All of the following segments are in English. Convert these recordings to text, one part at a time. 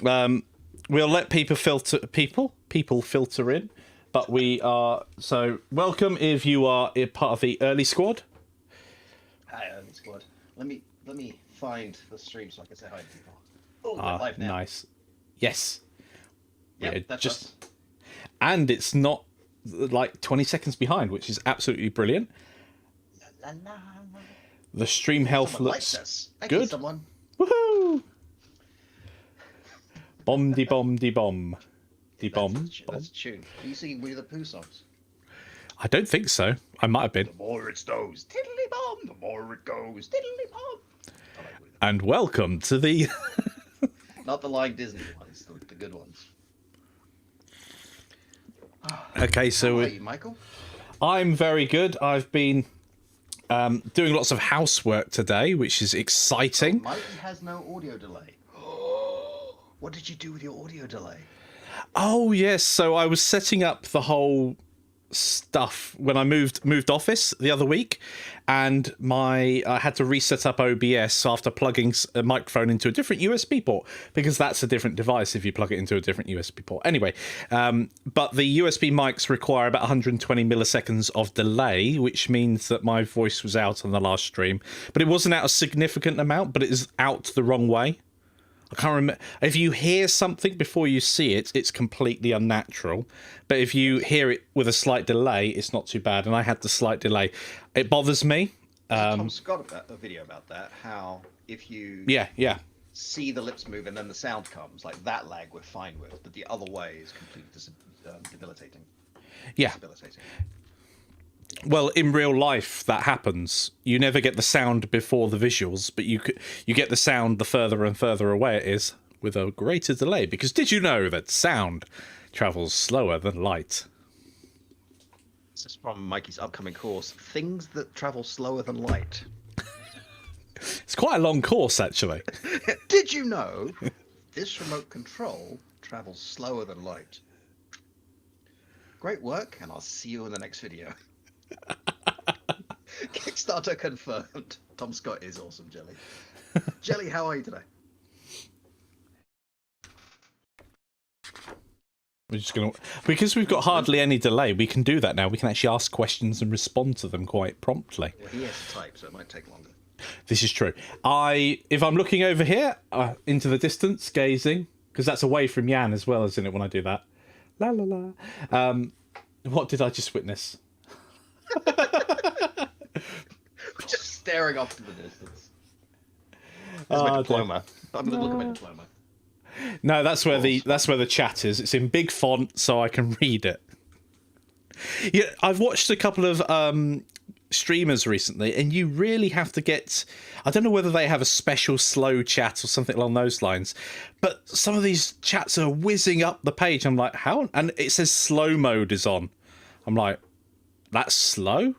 We'll let people filter in, but we are so welcome if you are a part of the early squad. Hi, early squad. Let me find the stream so I can say hi to people. Oh, we're live now. Nice. Yes. Yep, that's us. And it's not like 20 seconds behind, which is absolutely brilliant. La, la, la. The stream health Someone looks likes us. Thank good. you, someone. Woohoo! Bomb de bomb de bomb. De bomb. That's a tune. Are you singing Winnie the Pooh songs? I don't think so. I might have been. The more it snows, tiddly bomb. The more it goes, tiddly bomb. And welcome to the... Not the lying Disney ones, the good ones. Okay, so... How are you, Michael? I'm very good. I've been doing lots of housework today, which is exciting. Mikey has no audio delay. What did you do with your audio delay? Oh, yes. So I was setting up the whole stuff when I moved office the other week, and I had to reset up OBS after plugging a microphone into a different USB port, because that's a different device if you plug it into a different USB port. Anyway, but the USB mics require about 120 milliseconds of delay, which means that my voice was out on the last stream, but it wasn't out a significant amount, but it is out the wrong way. I can't remember. If you hear something before you see it, it's completely unnatural. But if you hear it with a slight delay, it's not too bad. And I had the slight delay. It bothers me. Tom's got a video about that. How if you see the lips move and then the sound comes, like that lag we're fine with, but the other way is completely debilitating. Yeah. Debilitating. Well, in real life, that happens. You never get the sound before the visuals, but you get the sound the further and further away it is, with a greater delay. Because did you know that sound travels slower than light? This is from Mikey's upcoming course, Things That Travel Slower Than Light. It's quite a long course, actually. Did you know this remote control travels slower than light? Great work, and I'll see you in the next video. Kickstarter confirmed. Tom Scott is awesome, Jelly. Jelly, how are you today? We're just gonna, because we've got hardly any delay, we can do that now. We can actually ask questions and respond to them quite promptly. Well, he has to type, so it might take longer. This is true. If I'm looking over here into the distance, gazing, because that's away from Yann as well, isn't it? When I do that, la la la. What did I just witness? Just staring off to the distance. There's my diploma. I'm going to look at my diploma. No, that's where the chat is. It's in big font, so I can read it. Yeah, I've watched a couple of streamers recently, and you really have to get... I don't know whether they have a special slow chat or something along those lines, but some of these chats are whizzing up the page. I'm like, how? And it says slow mode is on. I'm like, that's slow?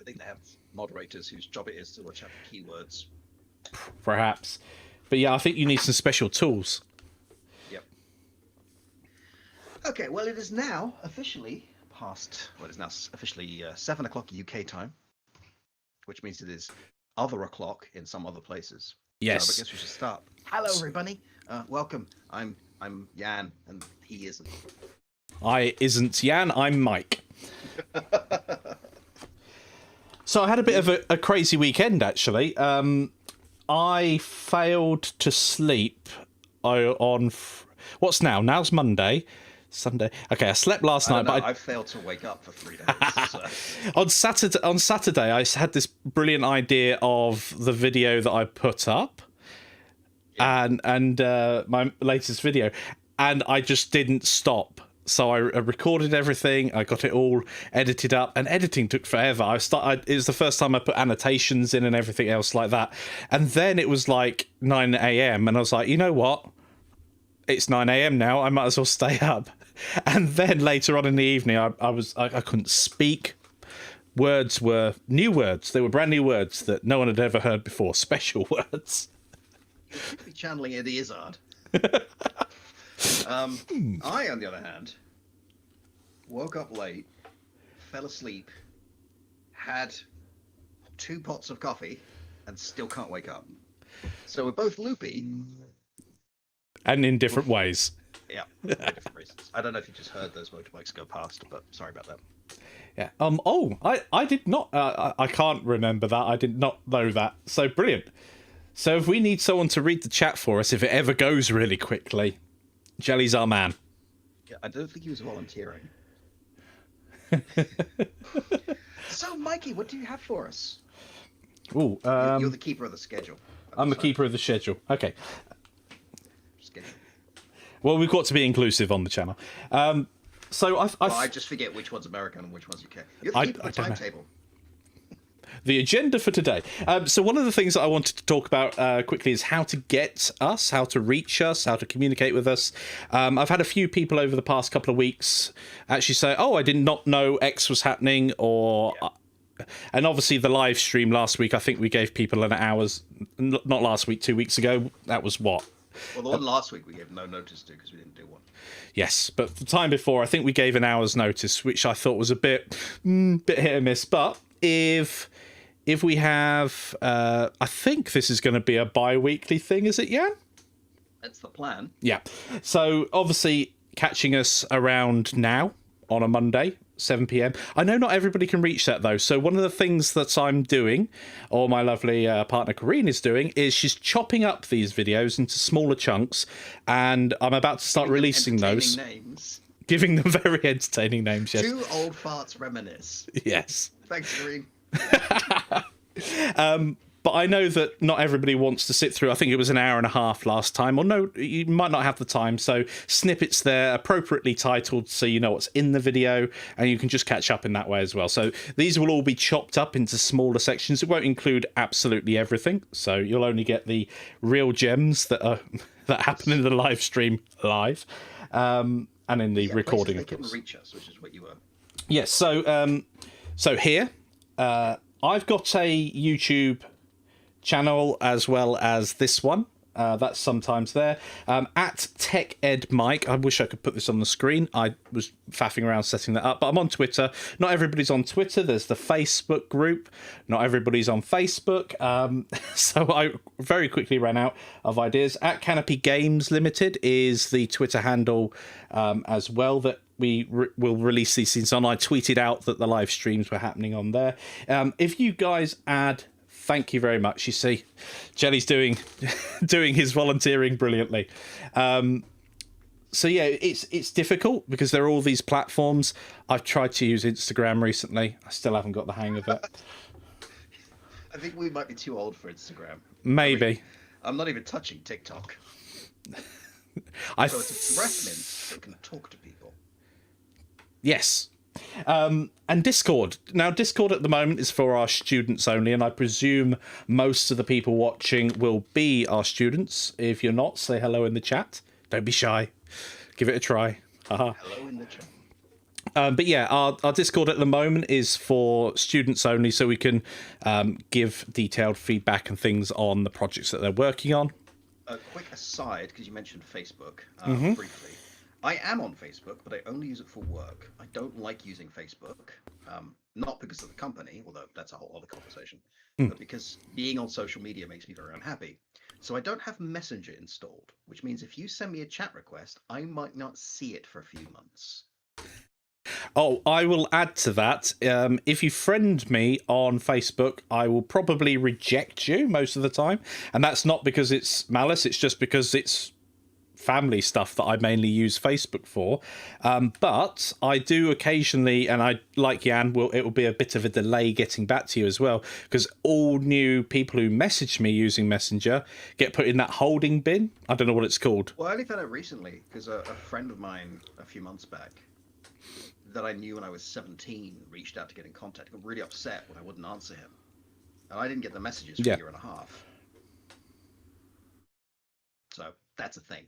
I think they have moderators whose job it is to watch out for keywords. Perhaps. But yeah, I think you need some special tools. Yep. Okay, well, it is now officially past... Well, it's now officially 7 o'clock UK time, which means it is other o'clock in some other places. Yes. So I guess we should start. Hello, everybody. Welcome. I'm Yann, and he isn't. I isn't Yann, I'm Mike. So I had a bit of a crazy weekend, actually. I failed to sleep on... What's now? Now's Monday. Sunday. Okay, I slept last night, but I failed to wake up for 3 days. So. On Saturday, I had this brilliant idea of the video that I put up, and my latest video, and I just didn't stop. So I recorded everything. I got it all edited up, and editing took forever. It was the first time I put annotations in and everything else like that. And then it was like 9 a.m. and I was like, you know what? It's 9 a.m. now. I might as well stay up. And then later on in the evening, I couldn't speak. Words were new words. They were brand new words that no one had ever heard before. Special words. You should be channeling Eddie Izzard. I, on the other hand, woke up late, fell asleep, had 2 pots of coffee, and still can't wake up. So we're both loopy. And in different ways. Yeah, for different reasons. I don't know if you just heard those motorbikes go past, but sorry about that. Yeah. Oh, I did not. I can't remember that. I did not know that. So brilliant. So if we need someone to read the chat for us, if it ever goes really quickly, Jelly's our man. Yeah, I don't think he was volunteering. So, Mikey, what do you have for us? Ooh, you're the keeper of the schedule. I'm the keeper of the schedule. Okay. Schedule. Well, we've got to be inclusive on the channel. So I just forget which one's American and which one's UK. You're the keeper of the timetable. The agenda for today. So one of the things that I wanted to talk about quickly is how to get us, how to reach us, how to communicate with us. I've had a few people over the past couple of weeks actually say, oh, I did not know X was happening, or... Yeah. And obviously the live stream last week, I think we gave people an hour's... Not last week, 2 weeks ago. That was what? Well, the one last week we gave no notice to because we didn't do one. Yes, but the time before, I think we gave an hour's notice, which I thought was a bit hit and miss. But if we have... I think this is going to be a bi-weekly thing, is it, Yann? That's the plan. Yeah. So, obviously, catching us around now on a Monday, 7 p.m. I know not everybody can reach that, though. So one of the things that I'm doing, or my lovely partner Corinne is doing, is she's chopping up these videos into smaller chunks, and I'm about to start releasing those. Names. Giving them very entertaining names, yes. 2 old farts reminisce. Yes. Thanks, Corinne. But I know that not everybody wants to sit through. I think it was an hour and a half last time, or no, you might not have the time. So snippets there, appropriately titled, so you know what's in the video, and you can just catch up in that way as well. So these will all be chopped up into smaller sections. It won't include absolutely everything, so you'll only get the real gems that happen in the live stream live, and in the recording. They can reach us, which is what you were. Yes. So here, I've got a YouTube channel as well as this one. That's sometimes there. At TechEdMike. I wish I could put this on the screen. I was faffing around setting that up, but I'm on Twitter. Not everybody's on Twitter. There's the Facebook group. Not everybody's on Facebook. So I very quickly ran out of ideas. At Canopy Games Limited is the Twitter handle as well that we will release these things on. I tweeted out that the live streams were happening on there. If you guys add... Thank you very much. You see, Jelly's doing his volunteering brilliantly. So yeah, it's difficult because there are all these platforms. I've tried to use Instagram recently. I still haven't got the hang of it. I think we might be too old for Instagram. Maybe. I'm not even touching TikTok. So it's a breath mint that can talk to people. Yes. And Discord. Now, Discord at the moment is for our students only, and I presume most of the people watching will be our students. If you're not, say hello in the chat. Don't be shy. Give it a try. Hello in the chat. But yeah, our Discord at the moment is for students only, so we can give detailed feedback and things on the projects that they're working on. A quick aside, because you mentioned Facebook briefly. I am on Facebook, but I only use it for work. I don't like using Facebook, not because of the company, although that's a whole other conversation, but because being on social media makes me very unhappy. So I don't have Messenger installed, which means if you send me a chat request, I might not see it for a few months. Oh, I will add to that. If you friend me on Facebook, I will probably reject you most of the time. And that's not because it's malice, it's just because it's family stuff that I mainly use Facebook for, but I do occasionally, and I like Yann, it will be a bit of a delay getting back to you as well, because all new people who message me using Messenger get put in that holding bin. I don't know what it's called. Well, I only found out recently because a friend of mine a few months back that I knew when I was 17 reached out to get in contact. Got really upset when I wouldn't answer him, and I didn't get the messages for a year and a half. So that's a thing.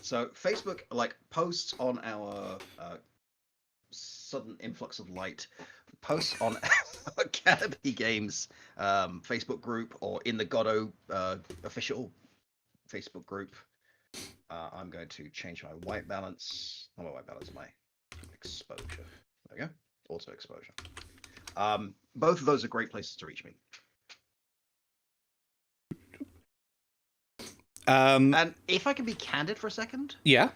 So Facebook, like, posts on our sudden influx of light, posts on our Canopy Games Facebook group or in the Goddo official Facebook group. I'm going to change my white balance. Not my white balance, my exposure. There we go. Auto exposure. Both of those are great places to reach me. And if I can be candid for a second, Yeah.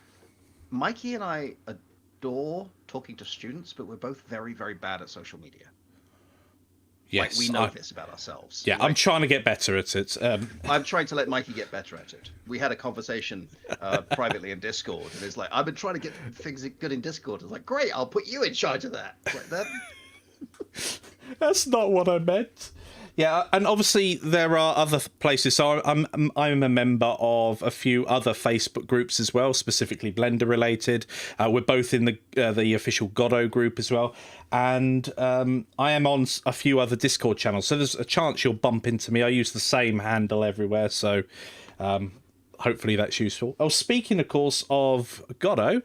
Mikey and I adore talking to students, but we're both very, very bad at social media. Yes. Like, we know this about ourselves. Yeah, like, I'm trying to get better at it. I'm trying to let Mikey get better at it. We had a conversation privately in Discord, and it's like, I've been trying to get things good in Discord. It's like, great, I'll put you in charge of that. It's like that. That's not what I meant. Yeah, and obviously there are other places. So I'm a member of a few other Facebook groups as well, specifically Blender related. We're both in the official Godot group as well, and I am on a few other Discord channels. So there's a chance you'll bump into me. I use the same handle everywhere, so hopefully that's useful. Oh, speaking, of course, of Godot,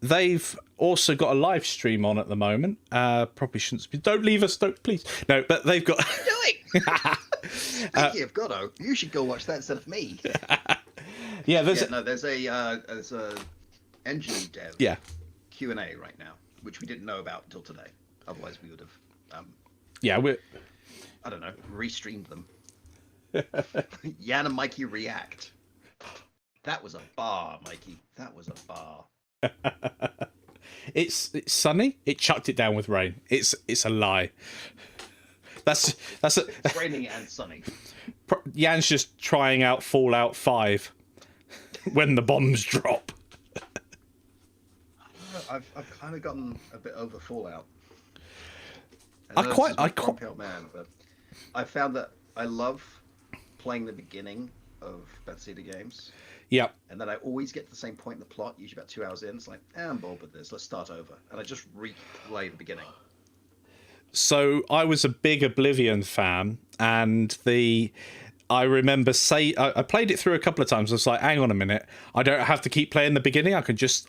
they've also got a live stream on at the moment. Probably shouldn't be. Don't leave us, don't, please. No, but they've got. What are you doing? Speaking of Godot, you should go watch that instead of me. Yeah, there's a NG dev Q&A right now, which we didn't know about until today. Otherwise, we would have. I don't know, restreamed them. Yann and Mikey react. That was a bar, Mikey. That was a bar. It's sunny. It chucked it down with rain. It's a lie. It's raining and sunny. Yann's just trying out Fallout 5 when the bombs drop. I've kind of gotten a bit over Fallout. I quite man, but I found that I love playing the beginning of Bethesda games. Yeah. And then I always get to the same point in the plot, usually about 2 hours in. It's like, I'm bored with this. Let's start over. And I just replay the beginning. So I was a big Oblivion fan, and I remember I played it through a couple of times. I was like, hang on a minute. I don't have to keep playing the beginning. I can just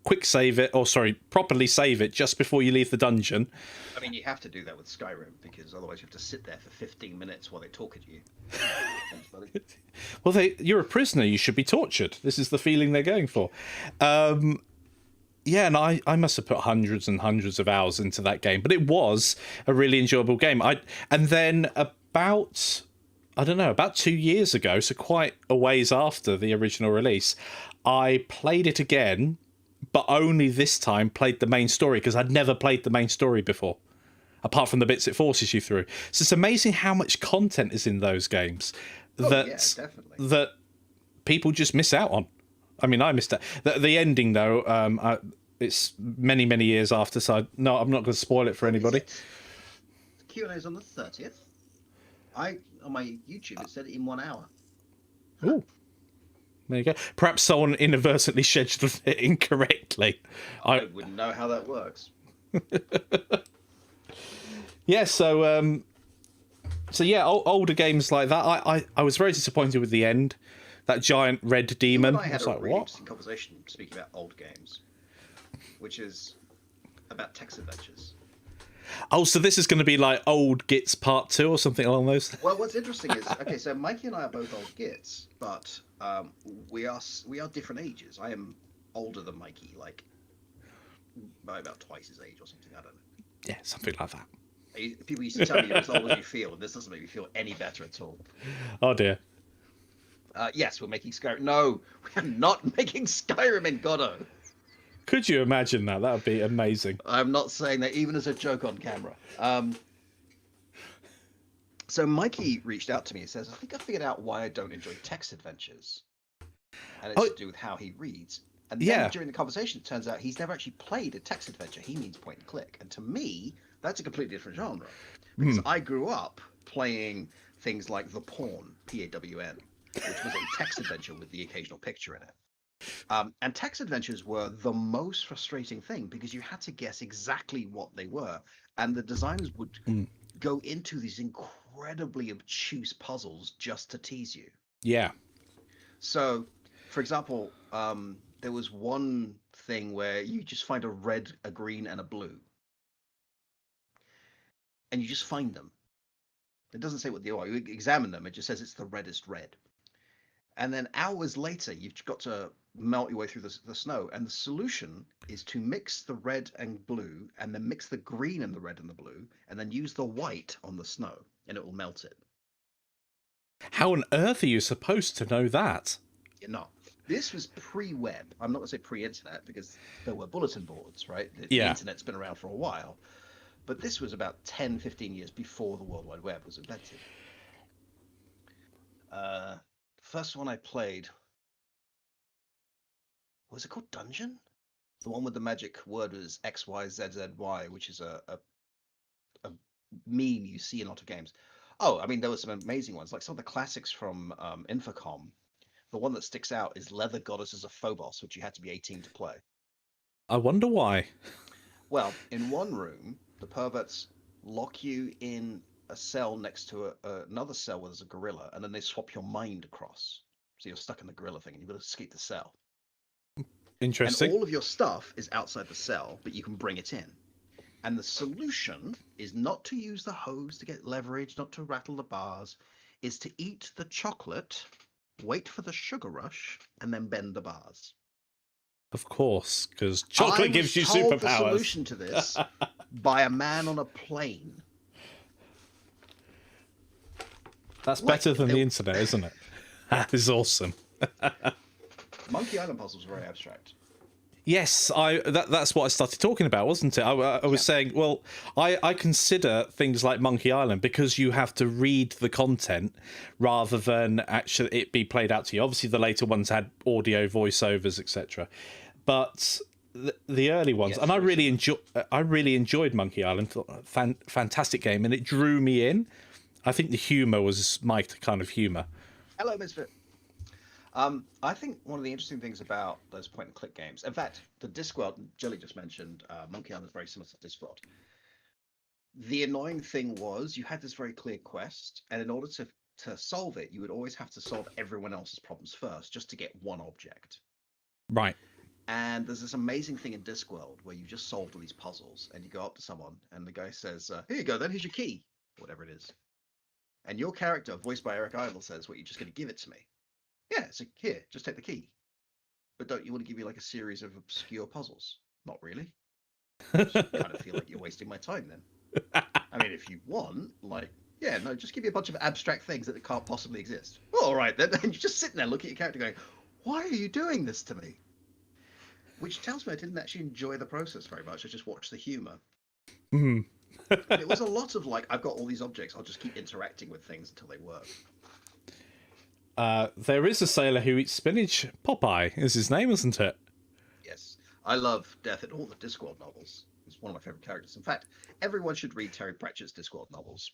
properly save it just before you leave the dungeon. I mean, you have to do that with Skyrim, because otherwise you have to sit there for 15 minutes while they talk at you. Thanks, buddy. Well, you're a prisoner. You should be tortured. This is the feeling they're going for. Yeah, and I must have put hundreds and hundreds of hours into that game, but it was a really enjoyable game. And then about 2 years ago, so quite a ways after the original release, I played it again, but only this time played the main story, because I'd never played the main story before, apart from the bits it forces you through. So it's amazing how much content is in those games that people just miss out on. I mean, I missed out. The ending, though, it's many, many years after, so I'm not going to spoil it for anybody. The Q&A's on the 30th. On my YouTube, it said in 1 hour. Ooh. There you go. Perhaps someone inadvertently scheduled it incorrectly. I wouldn't know how that works. Yeah, so yeah, older games like that. I was very disappointed with the end. That giant red demon. I had a really interesting conversation speaking about old games, which is about text adventures. Oh, so this is going to be like Old Gits Part 2 or something along those? Well, what's interesting is, okay, so Mikey and I are both old gits, but we are different ages. I am older than Mikey, like by about twice his age or something. I don't know. Yeah, something like that. People used to tell me you're as old as you feel, and this doesn't make me feel any better at all. Oh dear. Yes, we're making Skyrim. No, we are not making Skyrim in Godot. Could you imagine that? That would be amazing. I'm not saying that even as a joke on camera. So Mikey reached out to me and says, I think I figured out why I don't enjoy text adventures. And it's to do with how he reads. And then during the conversation, it turns out he's never actually played a text adventure. He means point and click. And to me, that's a completely different genre. Because I grew up playing things like The Pawn, P-A-W-N, which was a text adventure with the occasional picture in it. And text adventures were the most frustrating thing because you had to guess exactly what they were. And the designers would go into these incredibly obtuse puzzles just to tease you. Yeah. So, for example, there was one thing where you just find a red, a green, and a blue. And you just find them. It doesn't say what they are. You examine them. It just says it's the reddest red. And then hours later, you've got to melt your way through the snow. And the solution is to mix the red and blue, and then mix the green and the red and the blue, and then use the white on the snow, and it will melt it. How on earth are you supposed to know that? You're not. This was pre-web. I'm not going to say pre-internet because there were bulletin boards, right? The Yeah. internet's been around for a while. But this was about 10, 15 years before the World Wide Web was invented. First one I played, was it called Dungeon? The one with the magic word was XYZZY, which is a meme you see in a lot of games. Oh, I mean, there were some amazing ones, like some of the classics from Infocom. The one that sticks out is Leather Goddesses of Phobos, which you had to be 18 to play. I wonder why. Well, in one room, the perverts lock you in a cell next to another cell where there's a gorilla, and then they swap your mind across. So you're stuck in the gorilla thing, and you've got to escape the cell. And Interesting. all of your stuff is outside the cell, but you can bring it in. And the solution is not to use the hose to get leverage, not to rattle the bars, is to eat the chocolate, wait for the sugar rush, and then bend the bars. Of course, because chocolate gives you I was told superpowers. the solution to this by a man on a plane. That's better than the internet, isn't it? That is awesome. Monkey Island puzzles are very abstract. Yes, that's what I started talking about, wasn't it? I was saying, well, I consider things like Monkey Island because you have to read the content rather than actually it be played out to you. Obviously, the later ones had audio voiceovers, etc. But the early ones, Yes, and I really enjoyed Monkey Island. Fantastic game, and it drew me in. I think the humour was my kind of humour. Hello, Misfit. I think one of the interesting things about those point-and-click games, in fact, the Discworld, Jelly just mentioned, Monkey Island is very similar to Discworld. The annoying thing was you had this very clear quest, and in order to solve it, you would always have to solve everyone else's problems first, just to get one object. Right. And there's this amazing thing in Discworld where you just solved all these puzzles, and you go up to someone, and the guy says, "Here you go, then here's your key," whatever it is. And your character, voiced by Eric Idle, says, "What, you're just going to give it to me?" Yeah, so here, just take the key. But don't you want to give me like a series of obscure puzzles? Not really. I just kind of feel like you're wasting my time then. I mean, if you want, like, yeah, no, just give me a bunch of abstract things that can't possibly exist. Well, all right then. And you're just sitting there looking at your character going, "Why are you doing this to me?" Which tells me I didn't actually enjoy the process very much. I just watched the humor. Mm. And it was a lot of like, I've got all these objects, I'll just keep interacting with things until they work. There is a sailor who eats spinach. Popeye is his name, isn't it? Yes. I love Death in all the Discworld novels. He's one of my favorite characters. In fact, everyone should read Terry Pratchett's Discworld novels.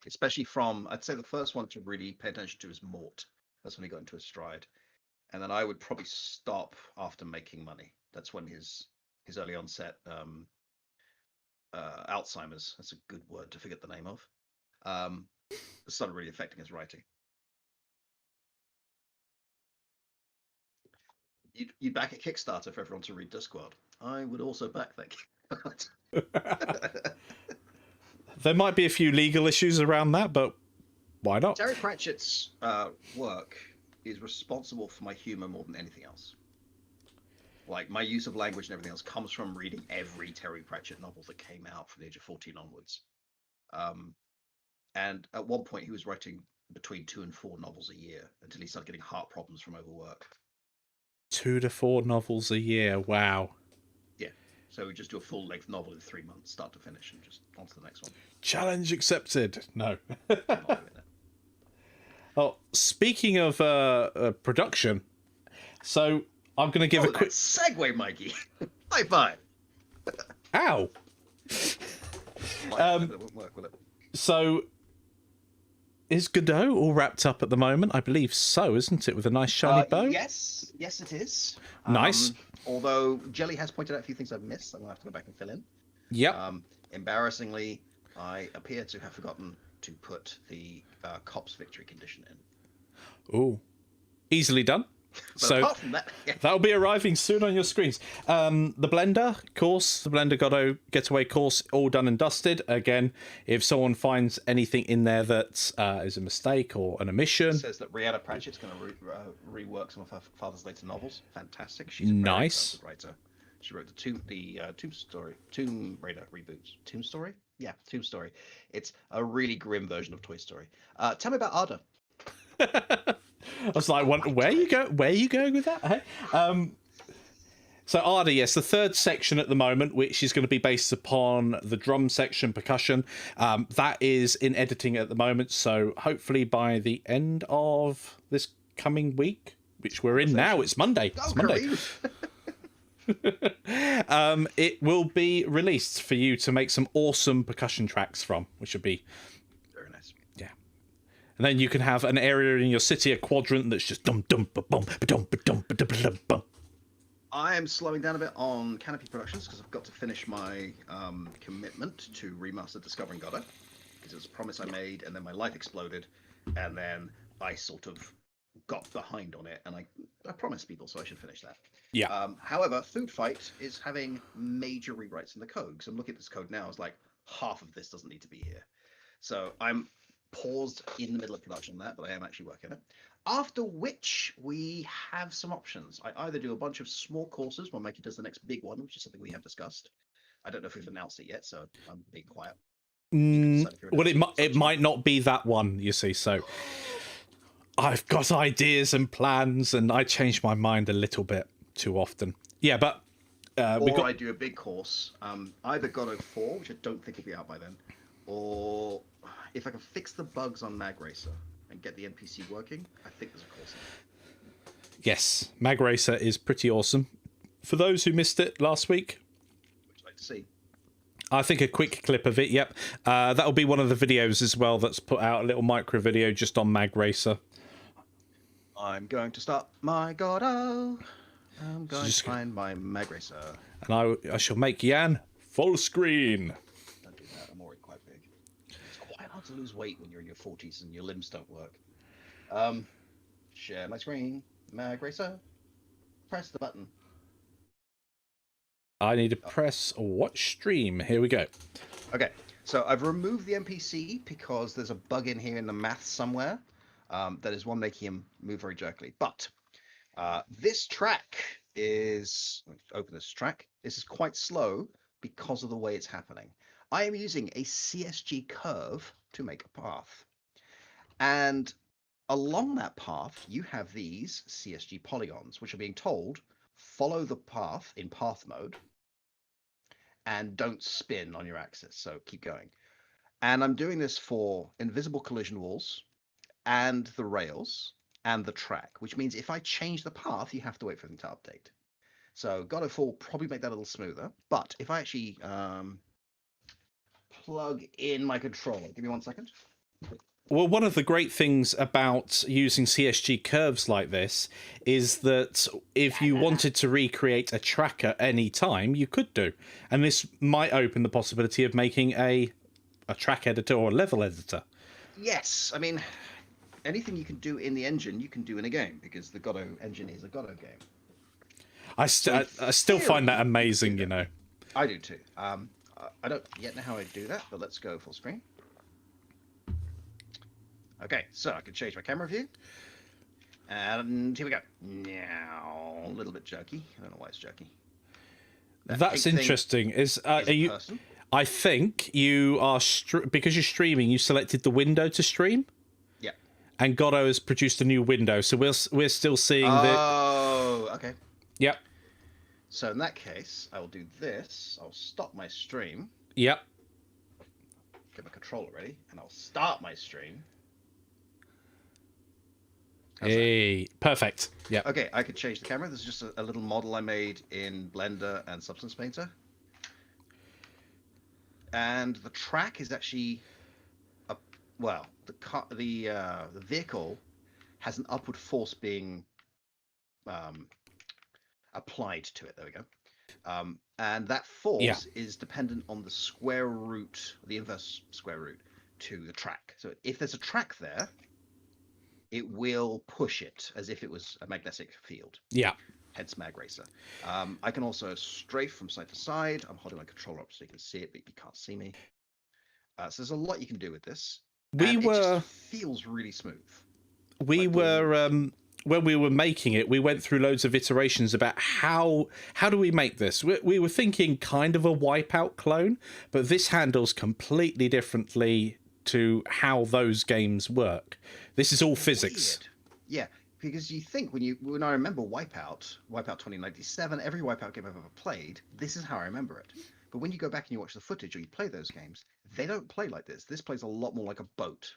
Especially from, I'd say the first one to really pay attention to is Mort. That's when he got into his stride. And then I would probably stop after Making Money. That's when his early onset Alzheimer's, that's a good word to forget the name of, started really affecting his writing. You'd back a Kickstarter for everyone to read Discworld. I would also back that. There might be a few legal issues around that, but why not? Terry Pratchett's work is responsible for my humor more than anything else. Like, my use of language and everything else comes from reading every Terry Pratchett novel that came out from the age of 14 onwards. And at one point, he was writing between 2 and 4 novels a year until he started getting heart problems from overwork. 2 to 4 novels a year. Wow. Yeah. So we just do a full-length novel in 3 months, start to finish, and just on to the next one. Challenge accepted. No. I'm not doing that. Oh, speaking of production, so I'm going to give a quick segue, Mikey. High five. Ow. That won't work, will it? So is Godot all wrapped up at the moment? I believe so, isn't it? With a nice shiny bow? Yes, it is. Nice. Although Jelly has pointed out a few things I've missed, I'm going to have to go back and fill in. Yep. Embarrassingly, I appear to have forgotten to put the Cops Victory condition in. Ooh. Easily done. But So apart from that, yeah. that'll be arriving soon on your screens. The Blender course, the Blender Godot Getaway course, all done and dusted. Again, if someone finds anything in there that is a mistake or an omission, It says that Rhianna Pratchett's going to rework some of her father's later novels. Fantastic. She's a Nice. very talented writer. She wrote the Tomb Raider reboots. Tomb Story? Yeah, Tomb Story. It's a really grim version of Toy Story. Tell me about Ada. I was like, where you go? Where are you going with that? Hey? So Arda, yes, the third section at the moment, which is going to be based upon the drum section, percussion, that is in editing at the moment. So hopefully by the end of this coming week, which we're in now, it's Monday. It's Monday. It will be released for you to make some awesome percussion tracks from, which would be very nice. Yeah. And then you can have an area in your city, a quadrant that's just dum dum ba bum ba dum ba dum ba dum ba dum. I am slowing down a bit on Canopy Productions because I've got to finish my commitment to remaster Discovering Godot, because it was a promise I made, and then my life exploded, and then I sort of got behind on it, and I promised people, so I should finish that. Yeah. However, Food Fight is having major rewrites in the code, because I'm looking at this code now, it's like half of this doesn't need to be here. So I'm paused in the middle of production on that, but I am actually working on it. After which we have some options. I either do a bunch of small courses while Mikey does the next big one, which is something we have discussed. I don't know if we've announced it yet, so I'm being quiet. Well, it might not be that one, you see. So I've got ideas and plans, and I change my mind a little bit too often. Yeah, but I do a big course, either Godot 4, which I don't think will be out by then, or if I can fix the bugs on Mag Racer and get the NPC working, I think there's a course. Yes, Mag Racer is pretty awesome. For those who missed it last week, which I'd like to see. I think a quick clip of it, yep. That'll be one of the videos as well that's put out, a little micro video just on Mag Racer. I'm going to start my Godot. I'm going to find my Mag Racer. And I shall make Yann full screen. Don't do that, I'm already quite big. It's quite hard to lose weight when you're in your 40s and your limbs don't work. Share my screen. Mag Racer. Press the button. I need to press watch stream. Here we go. Okay, so I've removed the NPC because there's a bug in here in the math somewhere that is one making him move very jerkily. But this track is, open this track, this is quite slow because of the way it's happening. I am using a CSG curve to make a path. And along that path, you have these CSG polygons, which are being told, follow the path in path mode and don't spin on your axis. So keep going. And I'm doing this for invisible collision walls and the rails and the track, which means if I change the path, you have to wait for them to update. So Godot 4 will probably make that a little smoother. But if I actually plug in my controller, give me 1 second. Well, one of the great things about using CSG curves like this is that if you wanted to recreate a track at any time, you could do. And this might open the possibility of making a track editor or a level editor. Yes, I mean, anything you can do in the engine, you can do in a game, because the Godot engine is a Godot game. I still find that amazing, you know. I do too. I don't yet know how I do that, but let's go full screen. Okay, so I can change my camera view. And here we go. Now, a little bit jerky. I don't know why it's jerky. That's interesting. Are you? I think you are because you're streaming. You selected the window to stream. Yeah. And Godot has produced a new window, so we're still seeing the. Oh, okay. Yep. So in that case, I will do this. I'll stop my stream. Yep. Get my controller ready, and I'll start my stream. Hey, perfect. Yeah. Okay, I could change the camera. This is just a little model I made in Blender and Substance Painter. And the track is actually, the vehicle has an upward force being applied to it. There we go. And that force is dependent on the square root, the inverse square root to the track. So if there's a track there, it will push it as if it was a magnetic field. Yeah. Hence Mag Racer. I can also strafe from side to side. I'm holding my controller up so you can see it, but you can't see me. So there's a lot you can do with this. It just feels really smooth. When we were making it, we went through loads of iterations about how do we make this. We were thinking kind of a Wipeout clone, but this handles completely differently to how those games work. This is all physics. Yeah, because you think when I remember Wipeout 2097, every Wipeout game I've ever played, this is how I remember it. But when you go back and you watch the footage or you play those games, they don't play like this. This plays a lot more like a boat,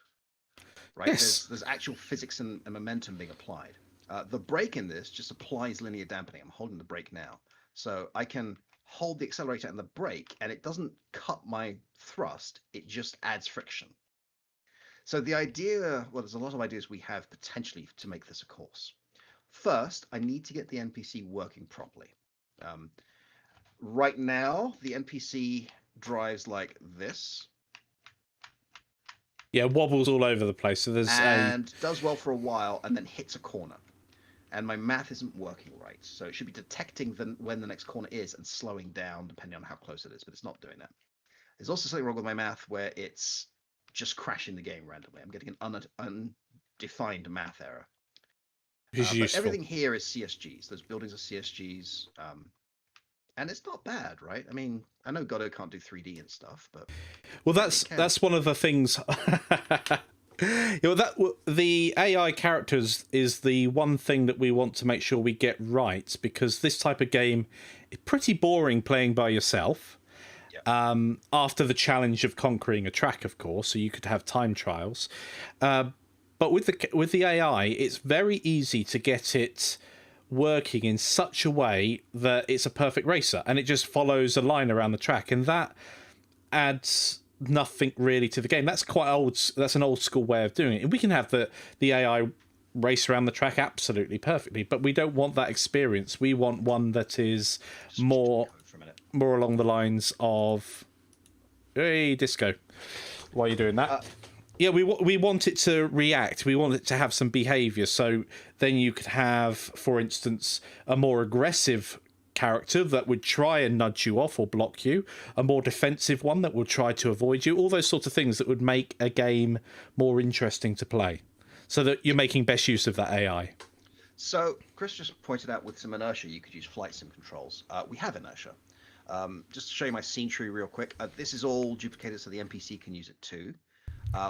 right? Yes. There's actual physics and momentum being applied. The brake in this just applies linear dampening. I'm holding the brake now, so I can hold the accelerator and the brake, and it doesn't cut my thrust. It just adds friction. So the idea, well, there's a lot of ideas we have potentially to make this a course. First, I need to get the NPC working properly. Um, right now, the NPC drives like this. Yeah, wobbles all over the place. So there's and does well for a while and then hits a corner. And my math isn't working right. So it should be detecting when the next corner is and slowing down depending on how close it is, but it's not doing that. There's also something wrong with my math where it's just crashing the game randomly. I'm getting an undefined math error. is But useful. everything here is CSGs. Those buildings are CSGs. And it's not bad, right? I mean, I know Godot can't do 3D and stuff, but Well, that's one of the things. The AI characters is the one thing that we want to make sure we get right, because this type of game is pretty boring playing by yourself. yeah. After the challenge of conquering a track, of course, so you could have time trials. But with the AI, it's very easy to get it working in such a way that it's a perfect racer, and it just follows a line around the track, and that adds nothing really to the game. That's quite old. That's an old school way of doing it. And we can have the AI race around the track absolutely perfectly, but we don't want that experience. We want one that is more along the lines of, hey, disco, why are you doing that? Yeah, we want it to react. We want it to have some behavior. So then you could have, for instance, a more aggressive character that would try and nudge you off or block you, a more defensive one that would try to avoid you, all those sorts of things that would make a game more interesting to play, so that you're making best use of that AI. So Chris just pointed out with some inertia, you could use flight sim controls. We have inertia. Just to show you my scene tree real quick, this is all duplicated so the NPC can use it too.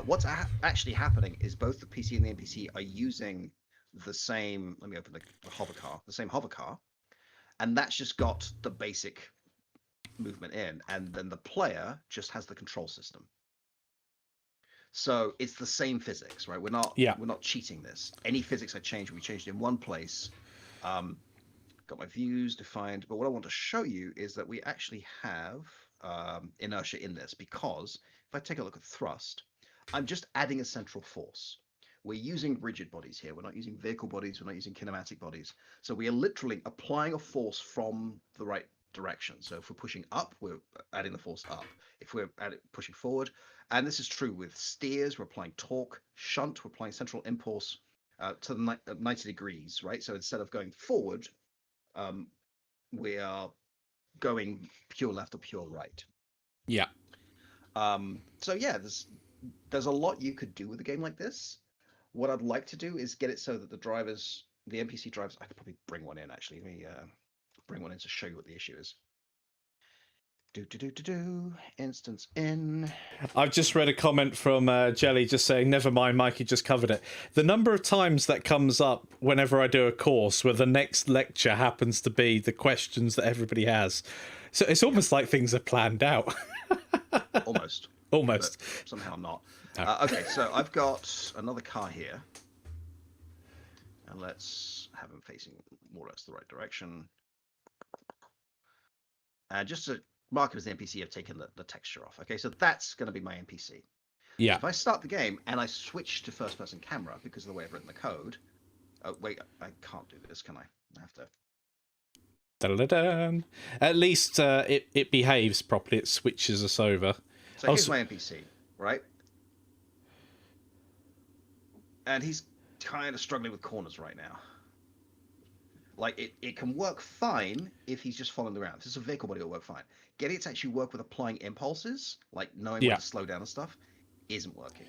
What's actually happening is both the PC and the NPC are using the same, let me open the hover car, the same hover car, and that's just got the basic movement in, and then the player just has the control system. So it's the same physics, right? We're not cheating this. Any physics I change, we changed in one place. Got my views defined, but what I want to show you is that we actually have inertia in this, because if I take a look at thrust, I'm just adding a central force. We're using rigid bodies here. We're not using vehicle bodies. We're not using kinematic bodies. So we are literally applying a force from the right direction. So if we're pushing up, we're adding the force up. If we're pushing forward, and this is true with steers, we're applying torque. Shunt, we're applying central impulse to the 90 degrees, right? So instead of going forward, we are going pure left or pure right. Yeah. So yeah, there's a lot you could do with a game like this. What I'd like to do is get it so that the NPC drivers, I could probably bring one in actually. Let me bring one in to show you what the issue is. Instance in. I've just read a comment from Jelly just saying, never mind, Mikey just covered it. The number of times that comes up whenever I do a course where the next lecture happens to be the questions that everybody has. So it's almost like things are planned out. Almost. Almost. But somehow not. No. Okay, so I've got another car here. And let's have them facing more or less the right direction. And just to mark him as the NPC, I've taken the texture off. Okay, so that's going to be my NPC. Yeah. If I start the game and I switch to first-person camera because of the way I've written the code... Oh, wait, I can't do this, can I? I have to... Da-da-da-da. At least it behaves properly. It switches us over. So here's my NPC, right? And he's kind of struggling with corners right now. Like, it can work fine if he's just following around. If this is a vehicle body, it'll work fine. Getting it to actually work with applying impulses, like knowing when to slow down and stuff, isn't working.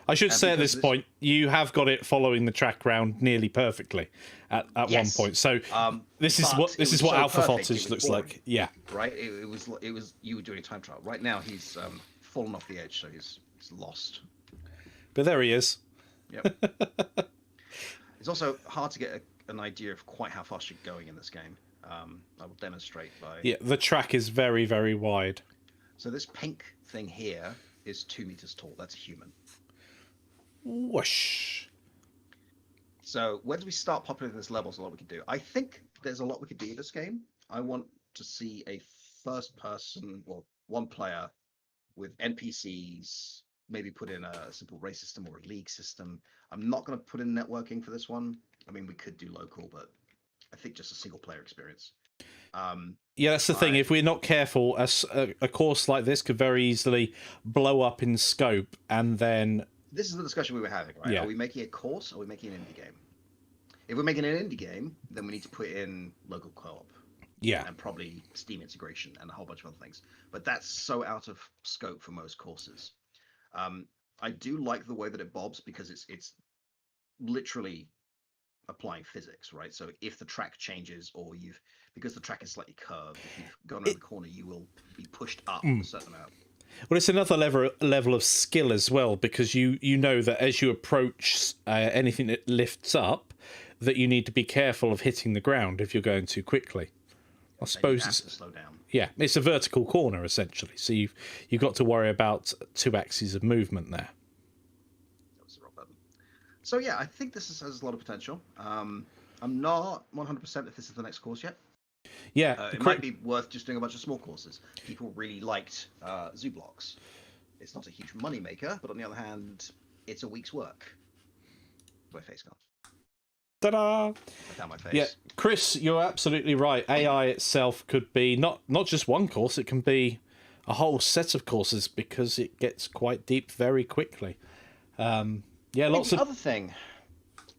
I should say at this point, you have got it following the track round nearly perfectly at one point. So this is what Alpha Voltage looks like. Yeah. Right. It was you were doing a time trial. Right now he's fallen off the edge, so he's lost. But there he is. Yep. It's also hard to get an idea of quite how fast you're going in this game. I will demonstrate by. Yeah, the track is very, very wide. So this pink thing here is 2 meters tall. That's a human. Whoosh. So when we start populating this level, there's a lot we can do. I think there's a lot we could do in this game. I want to see a first-person, well, one player with NPCs. Maybe put in a simple race system or a league system. I'm not going to put in networking for this one. I mean, we could do local, but I think just a single-player experience. Yeah, that's the thing. If we're not careful, a course like this could very easily blow up in scope, and then... This is the discussion we were having, right? Yeah. Are we making a course, or are we making an indie game? If we're making an indie game, then we need to put in local co-op. Yeah. And probably Steam integration and a whole bunch of other things. But that's so out of scope for most courses. I do like the way that it bobs, because it's literally applying physics, right? So if the track changes, or because the track is slightly curved, if you've gone around the corner, you will be pushed up a certain amount. Well, it's another level of skill as well, because you know that as you approach anything that lifts up, that you need to be careful of hitting the ground if you're going too quickly. I suppose you have to slow down. Yeah, it's a vertical corner essentially, so you've got to worry about 2 axes of movement there. That was the wrong button. So yeah, I think this has a lot of potential. I'm not 100% if this is the next course yet. Yeah, it might be worth just doing a bunch of small courses. People really liked Zoo Blocks. It's not a huge money maker, but on the other hand, it's a week's work. My face gone. Ta-da! Without my face. Yeah, Chris, you're absolutely right. AI itself could be not just one course; it can be a whole set of courses, because it gets quite deep very quickly. Yeah, lots of other thing.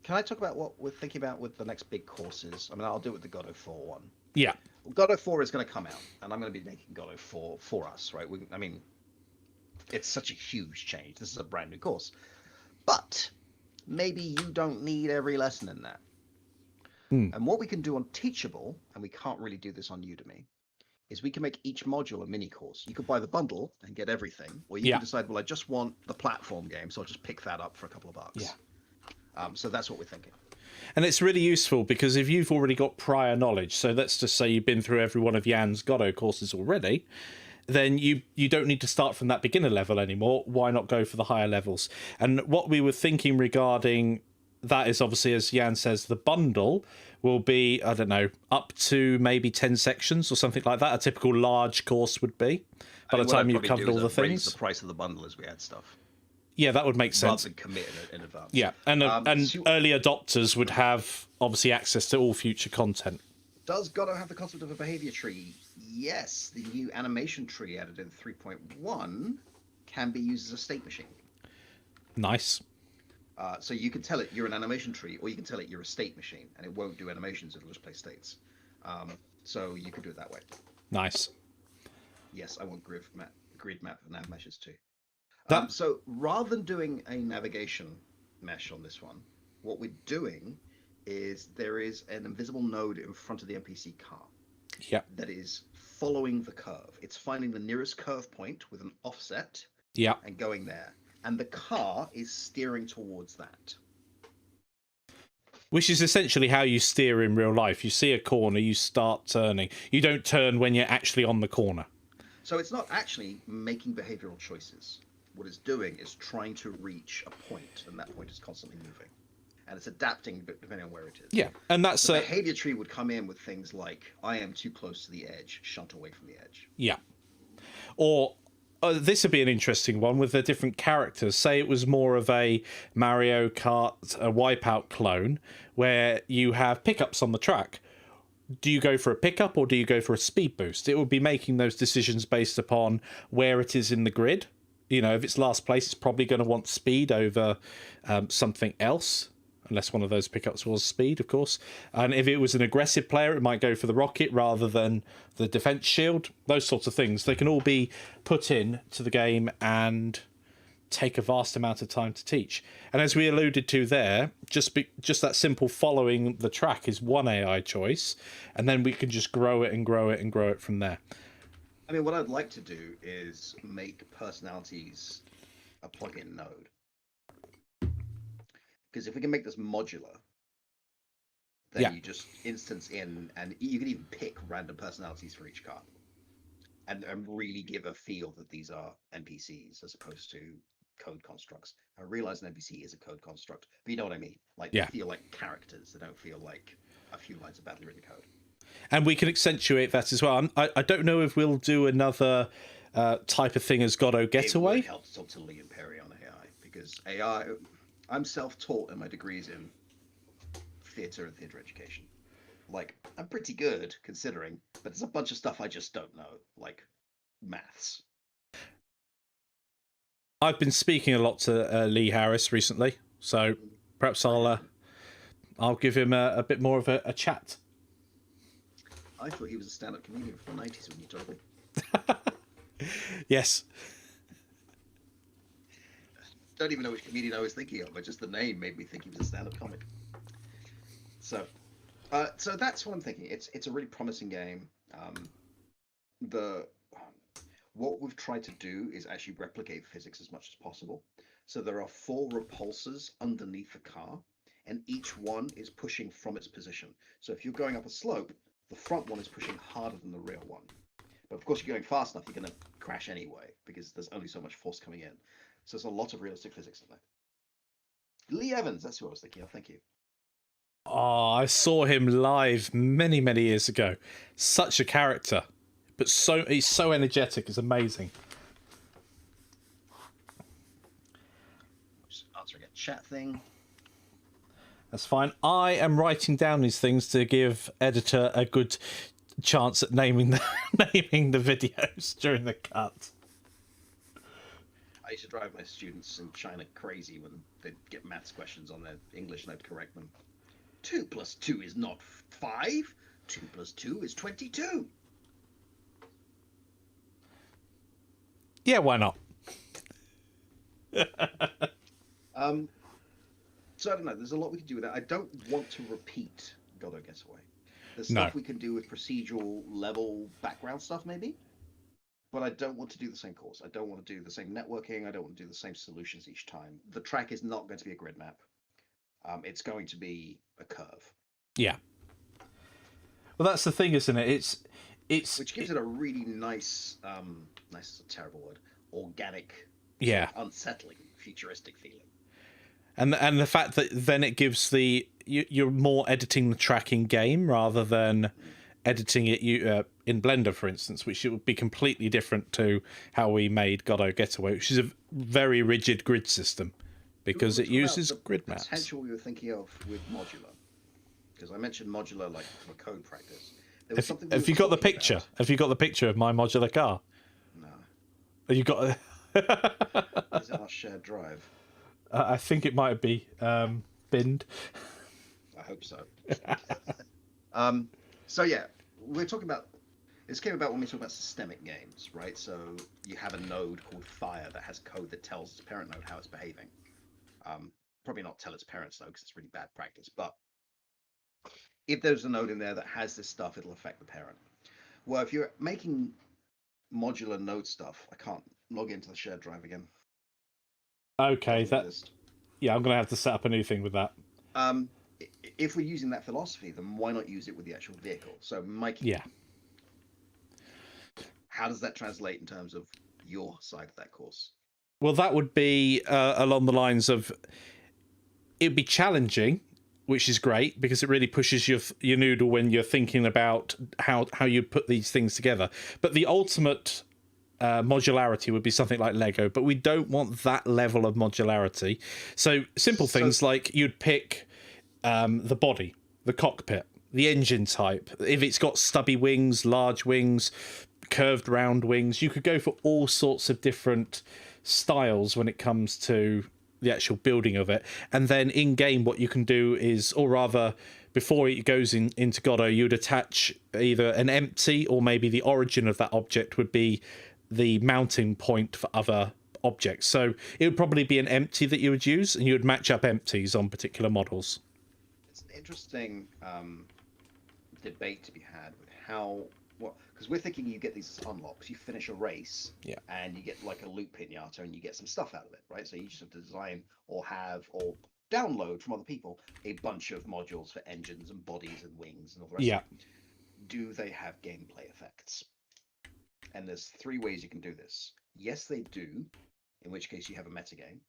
Can I talk about what we're thinking about with the next big courses? I mean, I'll do it with the God of 4 one. Yeah. God of 4 is going to come out, and I'm going to be making God of 4 for us, right? I mean, it's such a huge change. This is a brand new course. But maybe you don't need every lesson in that. And what we can do on Teachable, and we can't really do this on Udemy, is we can make each module a mini course. You could buy the bundle and get everything, or you can decide, well, I just want the platform game, so I'll just pick that up for a couple of bucks. Yeah. So that's what we're thinking. And it's really useful, because if you've already got prior knowledge, so let's just say you've been through every one of Yann's Godot courses already, then you don't need to start from that beginner level anymore. Why not go for the higher levels? And what we were thinking regarding that is, obviously, as Yann says, the bundle will be, I don't know, up to maybe 10 sections or something like that. A typical large course would be, by the time you've covered all the things. Raise the price of the bundle as we add stuff. Yeah, that would make sense. Rather than commit in advance. Yeah, and early adopters would have, obviously, access to all future content. Does Godot have the concept of a behavior tree? Yes. The new animation tree added in 3.1 can be used as a state machine. Nice. So you can tell it you're an animation tree, or you can tell it you're a state machine, and it won't do animations, it'll just play states. So you could do it that way. Nice. Yes, I want grid map nav meshes too. That... So rather than doing a navigation mesh on this one, what we're doing is there is an invisible node in front of the NPC car. Yeah. That is following the curve. It's finding the nearest curve point with an offset. Yeah. And going there. And the car is steering towards that. Which is essentially how you steer in real life. You see a corner, you start turning. You don't turn when you're actually on the corner. So it's not actually making behavioral choices. What it's doing is trying to reach a point, and that point is constantly moving. And it's adapting depending on where it is. Yeah, and that's... The behavior tree would come in with things like, I am too close to the edge, shunt away from the edge. Yeah. Or... this would be an interesting one with the different characters. Say it was more of a Mario Kart, a Wipeout clone, where you have pickups on the track. Do you go for a pickup or do you go for a speed boost? It would be making those decisions based upon where it is in the grid. You know, if it's last place, it's probably going to want speed over something else. Unless one of those pickups was speed, of course. And if it was an aggressive player, it might go for the rocket rather than the defense shield. Those sorts of things. They can all be put in to the game and take a vast amount of time to teach. And as we alluded to there, just that simple following the track is one AI choice. And then we can just grow it and grow it and grow it from there. I mean, what I'd like to do is make personalities a plugin node. Because if we can make this modular, then you just instance in, and you can even pick random personalities for each card, and really give a feel that these are NPCs as opposed to code constructs. I realize an NPC is a code construct, but you know what I mean. Like they feel like characters; they don't feel like a few lines of badly written code. And we can accentuate that as well. I don't know if we'll do another type of thing as Godot Getaway. It would help to talk to Lee and Perry on AI, because AI. I'm self-taught in my degrees in theatre and theatre education. Like, I'm pretty good considering, but there's a bunch of stuff I just don't know, like maths. I've been speaking a lot to Lee Harris recently, so perhaps I'll give him a bit more of a chat. I thought he was a stand-up comedian from the 90s when you told me. Yes. Don't even know which comedian I was thinking of, but just the name made me think he was a stand-up comic. So that's what I'm thinking. It's a really promising game. What we've tried to do is actually replicate physics as much as possible. So there are 4 repulsors underneath the car, and each one is pushing from its position. So if you're going up a slope, the front one is pushing harder than the rear one. But of course, if you're going fast enough, you're going to crash anyway, because there's only so much force coming in. So there's a lot of realistic physics in there. Lee Evans, that's who I was thinking of. Thank you. Oh, I saw him live many, many years ago. Such a character, but he's so energetic. It's amazing. Just answering a chat thing. That's fine. I am writing down these things to give editor a good chance at naming the videos during the cut. I used to drive my students in China crazy when they'd get maths questions on their English and I'd correct them. 2 plus 2 is not 5. 2 plus 2 is 22. Yeah, why not? So I don't know. There's a lot we can do with that. I don't want to repeat Godot Getaway. There's stuff we can do with procedural level background stuff, maybe. But I don't want to do the same course. I don't want to do the same networking. I don't want to do the same solutions each time. The track is not going to be a grid map. It's going to be a curve. Yeah. Well, that's the thing, isn't it? It's which gives it a really nice, nice is a terrible word, organic, yeah, sort of unsettling, futuristic feeling. And the fact that then it gives you're more editing the track in game rather than editing it in Blender, for instance, which it would be completely different to how we made Godot Getaway, which is a very rigid grid system because it uses grid maps. The potential we were thinking of with modular, because I mentioned modular like for code practice. Have you got the picture? About. Have you got the picture of my modular car? No. Have you got? Is it our shared drive? I think it might be binned. I hope so. So yeah, we're talking about. This came about when we talk about systemic games, right? So you have a node called Fire that has code that tells its parent node how it's behaving. Probably not tell its parents though, because it's really bad practice. But if there's a node in there that has this stuff, it'll affect the parent. Well, if you're making modular node stuff, I can't log into the shared drive again. Okay, yeah, I'm gonna have to set up a new thing with that. If we're using that philosophy, then why not use it with the actual vehicle? So, Mikey, yeah, how does that translate in terms of your side of that course? Well, that would be along the lines of it'd be challenging, which is great because it really pushes your noodle when you're thinking about how you put these things together. But the ultimate modularity would be something like Lego, but we don't want that level of modularity. So simple things like you'd pick the body, the cockpit, the engine type. If it's got stubby wings, large wings, curved round wings, you could go for all sorts of different styles when it comes to the actual building of it. And then in game, what you can do is, or rather, before it goes into Godot, you'd attach either an empty or maybe the origin of that object would be the mounting point for other objects. So it would probably be an empty that you would use, and you would match up empties on particular models. It's an interesting debate to be had with because we're thinking you get these unlocks, you finish a race, and you get like a loot pinata, and you get some stuff out of it, right? So you just have to design or have or download from other people a bunch of modules for engines and bodies and wings and all the rest Yeah. of it. Do they have gameplay effects? And there's three ways you can do this. Yes, they do, in which case you have a metagame.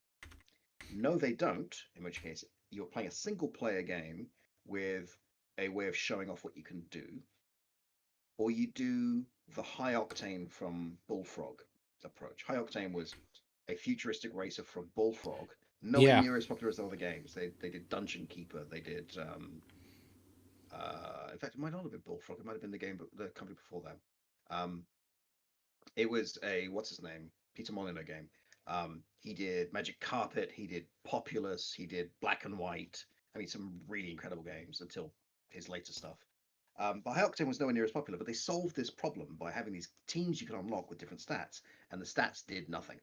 No, they don't, in which case you're playing a single player game with a way of showing off what you can do. Or you do the high octane from Bullfrog approach. High octane was a futuristic racer from Bullfrog, nowhere Yeah. near as popular as other games. They did Dungeon Keeper, they did in fact it might not have been Bullfrog, it might have been the company before that. It was a what's his name? Peter Molyneux game. He did Magic Carpet, he did Populous, he did Black and White. I mean, some really incredible games until his later stuff. But High Octane was nowhere near as popular, but they solved this problem by having these teams you could unlock with different stats, and the stats did nothing.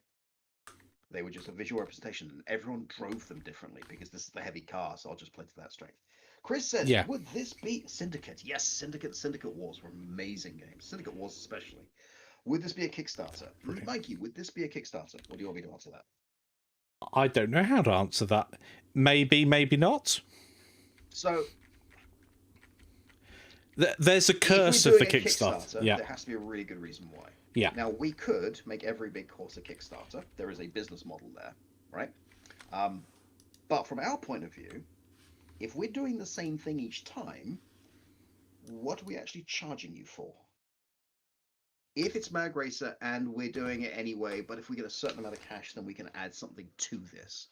They were just a visual representation, and everyone drove them differently because this is the heavy car, so I'll just play to that strength. Chris says, Yeah. would this be Syndicate? Yes, Syndicate Wars were amazing games. Syndicate Wars especially. Would this be a Kickstarter? Brilliant. Mikey, would this be a Kickstarter? Or do you want me to answer that? I don't know how to answer that. Maybe, maybe not. So there's a curse if of we're the doing a Kickstarter. Yeah. There has to be a really good reason why. Yeah. Now, we could make every big course a Kickstarter. There is a business model there, right? But from our point of view, if we're doing the same thing each time, what are we actually charging you for? If it's Mag Racer and we're doing it anyway, but if we get a certain amount of cash, then we can add something to this.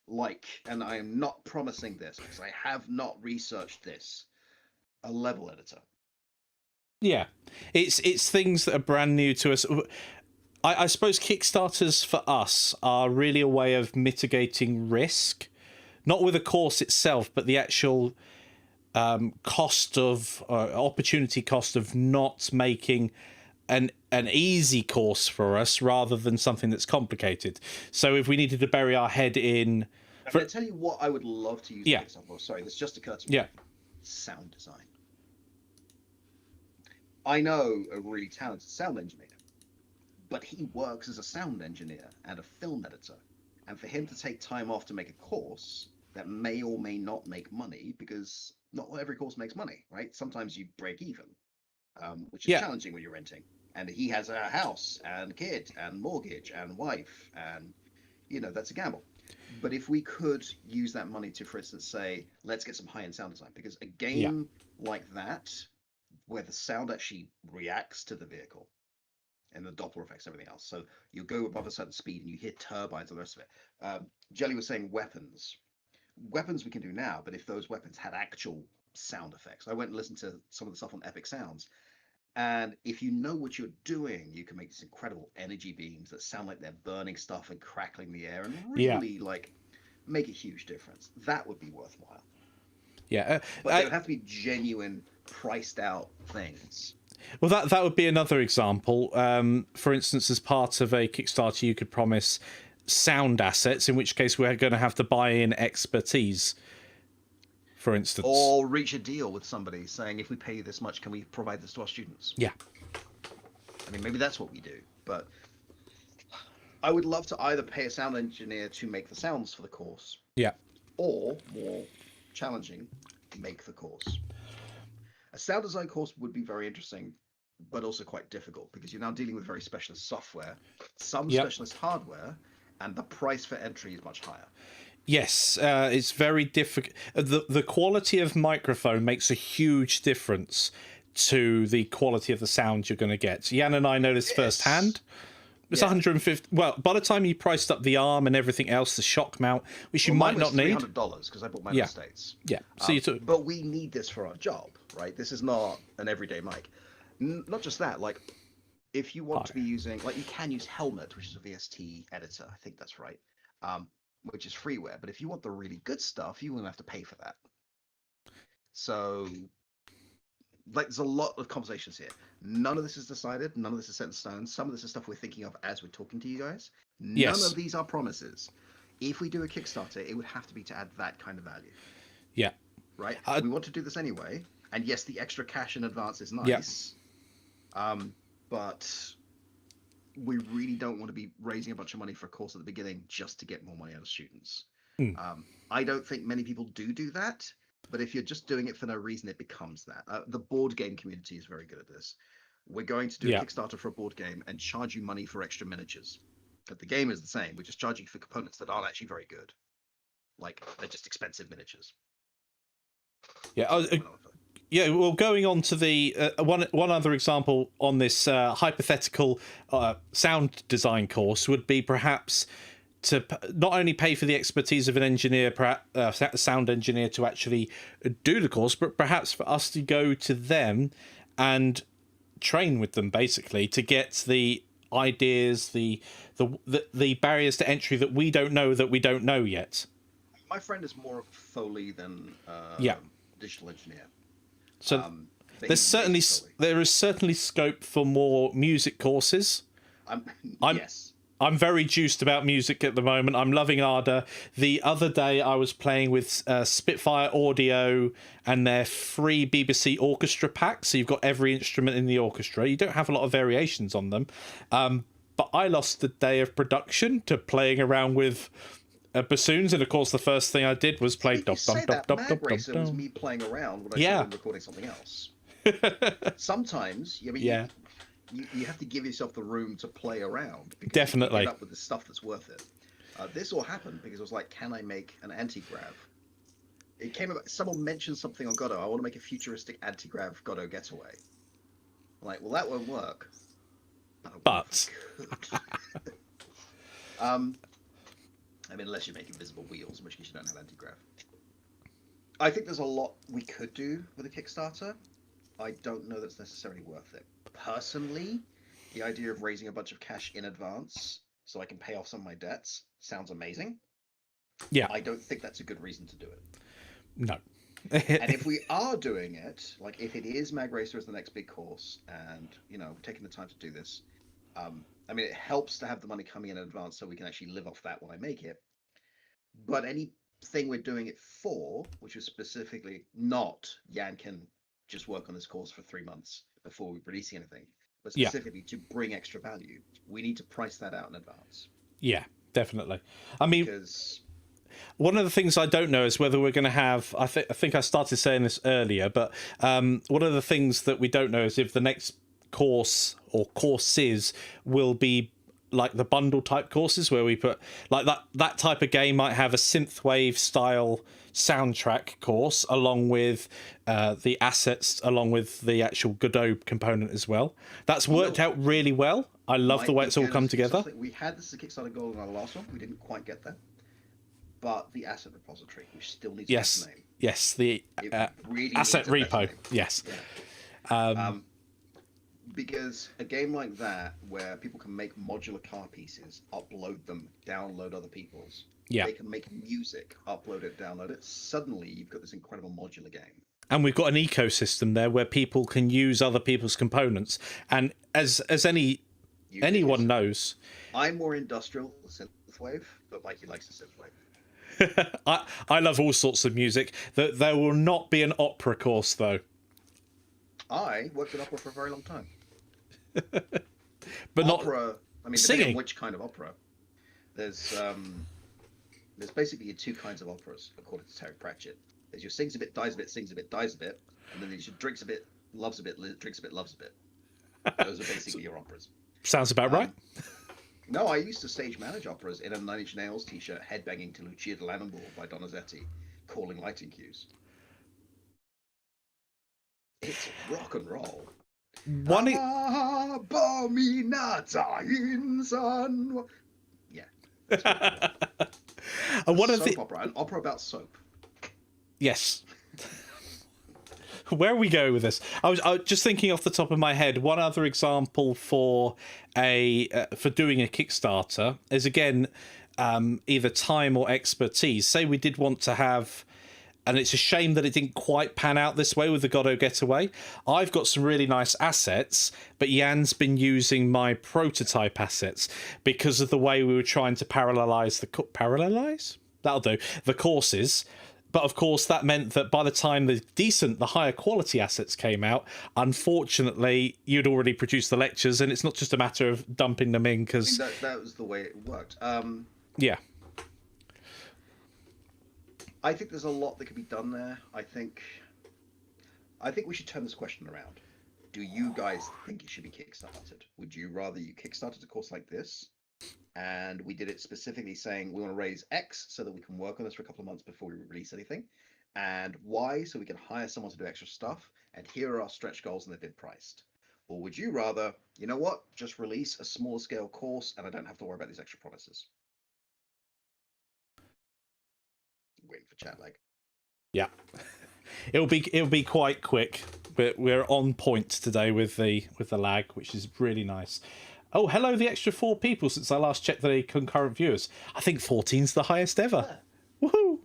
Like, and I am not promising this because I have not researched this, a level editor. Yeah, it's things that are brand new to us. I suppose Kickstarters for us are really a way of mitigating risk, not with the course itself, but the actual cost of opportunity cost of not making an easy course for us rather than something that's complicated. So if we needed to bury our head in, I'm going to tell you what I would love to use. Yeah. Example. Sorry, this just occurred to me. Yeah. Sound design. I know a really talented sound engineer, but he works as a sound engineer and a film editor. And for him to take time off to make a course that may or may not make money, because not every course makes money, right? Sometimes you break even, which is challenging when you're renting. And he has a house and kid and mortgage and wife, and that's a gamble. But if we could use that money to, for instance, say, let's get some high-end sound design, because a game like that, where the sound actually reacts to the vehicle and the Doppler effects, everything else. So you go above a certain speed and you hear turbines and the rest of it. Jelly was saying weapons. Weapons we can do now, but if those weapons had actual sound effects. I went and listened to some of the stuff on Epic Sounds. And if you know what you're doing, you can make these incredible energy beams that sound like they're burning stuff and crackling the air and really make a huge difference. That would be worthwhile. Yeah. But they would have to be genuine, priced out things. Well, that would be another example. For instance, as part of a Kickstarter, you could promise sound assets, in which case we're going to have to buy in expertise, for instance. Or reach a deal with somebody saying, if we pay you this much, can we provide this to our students? Yeah. I mean, maybe that's what we do. But I would love to either pay a sound engineer to make the sounds for the course. Yeah. Or, more challenging, make the course. A sound design course would be very interesting, but also quite difficult because you're now dealing with very specialist software, some specialist hardware, and the price for entry is much higher. Yes, it's very difficult. The quality of microphone makes a huge difference to the quality of the sound you're going to get. Yann and I know this firsthand. It's 150. Well, by the time you priced up the arm and everything else, the shock mount, which you might not need. $300 because I bought mine in the States. Yeah. So you took. But we need this for our job, right? This is not an everyday mic. Not just that, like if you want to be using, like you can use Helmet, which is a VST editor. I think that's right. Which is freeware. But if you want the really good stuff, you won't have to pay for that. So, like, there's a lot of conversations here. None of this is decided. None of this is set in stone. Some of this is stuff we're thinking of as we're talking to you guys. None of these are promises. If we do a Kickstarter, it would have to be to add that kind of value. Yeah. Right? We want to do this anyway. And yes, the extra cash in advance is nice. But we really don't want to be raising a bunch of money for a course at the beginning just to get more money out of students. I don't think many people do that, but if you're just doing it for no reason, it becomes that. The board game community is very good at this. We're going to do a Yeah. Kickstarter for a board game and charge you money for extra miniatures. But the game is the same. We're just charging for components that aren't actually very good. Like, they're just expensive miniatures. Yeah. Yeah, well, going on to the one other example on this hypothetical sound design course would be perhaps to not only pay for the expertise of an engineer, perhaps a sound engineer, to actually do the course, but perhaps for us to go to them and train with them, basically, to get the ideas, the barriers to entry that we don't know yet. My friend is more of a Foley than digital engineer. So there is certainly scope for more music courses. Yes. I'm very juiced about music at the moment. I'm loving Arda. The other day I was playing with Spitfire Audio and their free BBC orchestra pack. So you've got every instrument in the orchestra. You don't have a lot of variations on them. But I lost the day of production to playing around with bassoons, and of course the first thing I did was play dop dop dop dop dop dop. Was me playing around when I should have been recording something else. Sometimes, you have to give yourself the room to play around. Definitely. You get up with the stuff that's worth it. This all happened because I was like, can I make an anti-grav? It came about, someone mentioned something on Godot. I want to make a futuristic anti-grav Godot getaway. I'm like, well, that won't work. But I mean, unless you're making visible wheels, in which case you don't have anti-grav. I think there's a lot we could do with a Kickstarter. I don't know that's necessarily worth it. Personally, the idea of raising a bunch of cash in advance so I can pay off some of my debts sounds amazing. Yeah. I don't think that's a good reason to do it. No. And if we are doing it, like if it is Mag Racer as the next big course, and taking the time to do this, I mean, it helps to have the money coming in advance so we can actually live off that when I make it. But anything we're doing it for, which is specifically not Yann can just work on this course for 3 months before we release anything, but specifically to bring extra value, we need to price that out in advance. Yeah, definitely. I mean, because one of the things I don't know is whether we're going to have, I think I started saying this earlier, but one of the things that we don't know is if the next course or courses will be like the bundle type courses where we put like that type of game might have a synthwave style soundtrack course along with the assets, along with the actual Godot component as well. That's worked out really well. I love the way it's all come together. We had this as a Kickstarter goal in our last one. We didn't quite get there. But the asset repository, which still needs to have a name. Yes, the really asset repo. Yes. Yeah. Because a game like that, where people can make modular car pieces, upload them, download other people's, they can make music, upload it, download it, suddenly you've got this incredible modular game. And we've got an ecosystem there where people can use other people's components. And as anyone knows, I'm more industrial than synthwave, but Mikey likes the synthwave. I love all sorts of music. There will not be an opera course, though. I worked in opera for a very long time. But opera, I mean, singing. Depending on which kind of opera. There's basically two kinds of operas, according to Terry Pratchett. There's your sings a bit, dies a bit, sings a bit, dies a bit, and then there's your drinks a bit, loves a bit, drinks a bit, loves a bit. Those are basically your operas. Sounds about right. No, I used to stage manage operas in a Nine Inch Nails t-shirt, headbanging to Lucia di Lammermoor by Donizetti, calling lighting cues. It's rock and roll. Abominata insan. Yeah. And one of soap opera, an opera about soap. Yes. Where are we going with this? I was just thinking off the top of my head. One other example for doing a Kickstarter is again either time or expertise. Say we did want to have. And it's a shame that it didn't quite pan out this way with the Godot Getaway. I've got some really nice assets, but Yann's been using my prototype assets because of the way we were trying to parallelize the courses. But of course, that meant that by the time the higher quality assets came out, unfortunately, you'd already produced the lectures, and it's not just a matter of dumping them in because that was the way it worked. Yeah. I think there's a lot that could be done there. I think we should turn this question around. Do you guys think it should be kickstarted? Would you rather you kickstarted a course like this, and we did it specifically saying we want to raise X so that we can work on this for a couple of months before we release anything, and Y so we can hire someone to do extra stuff, and here are our stretch goals and they've been priced? Or would you rather, you know what, just release a smaller scale course and I don't have to worry about these extra promises? Waiting for chat lag. Yeah. It'll be quite quick, but we're on point today with the lag, which is really nice. Oh, hello, the extra 4 people since I last checked the concurrent viewers. I think 14's the highest ever. Yeah. Woohoo!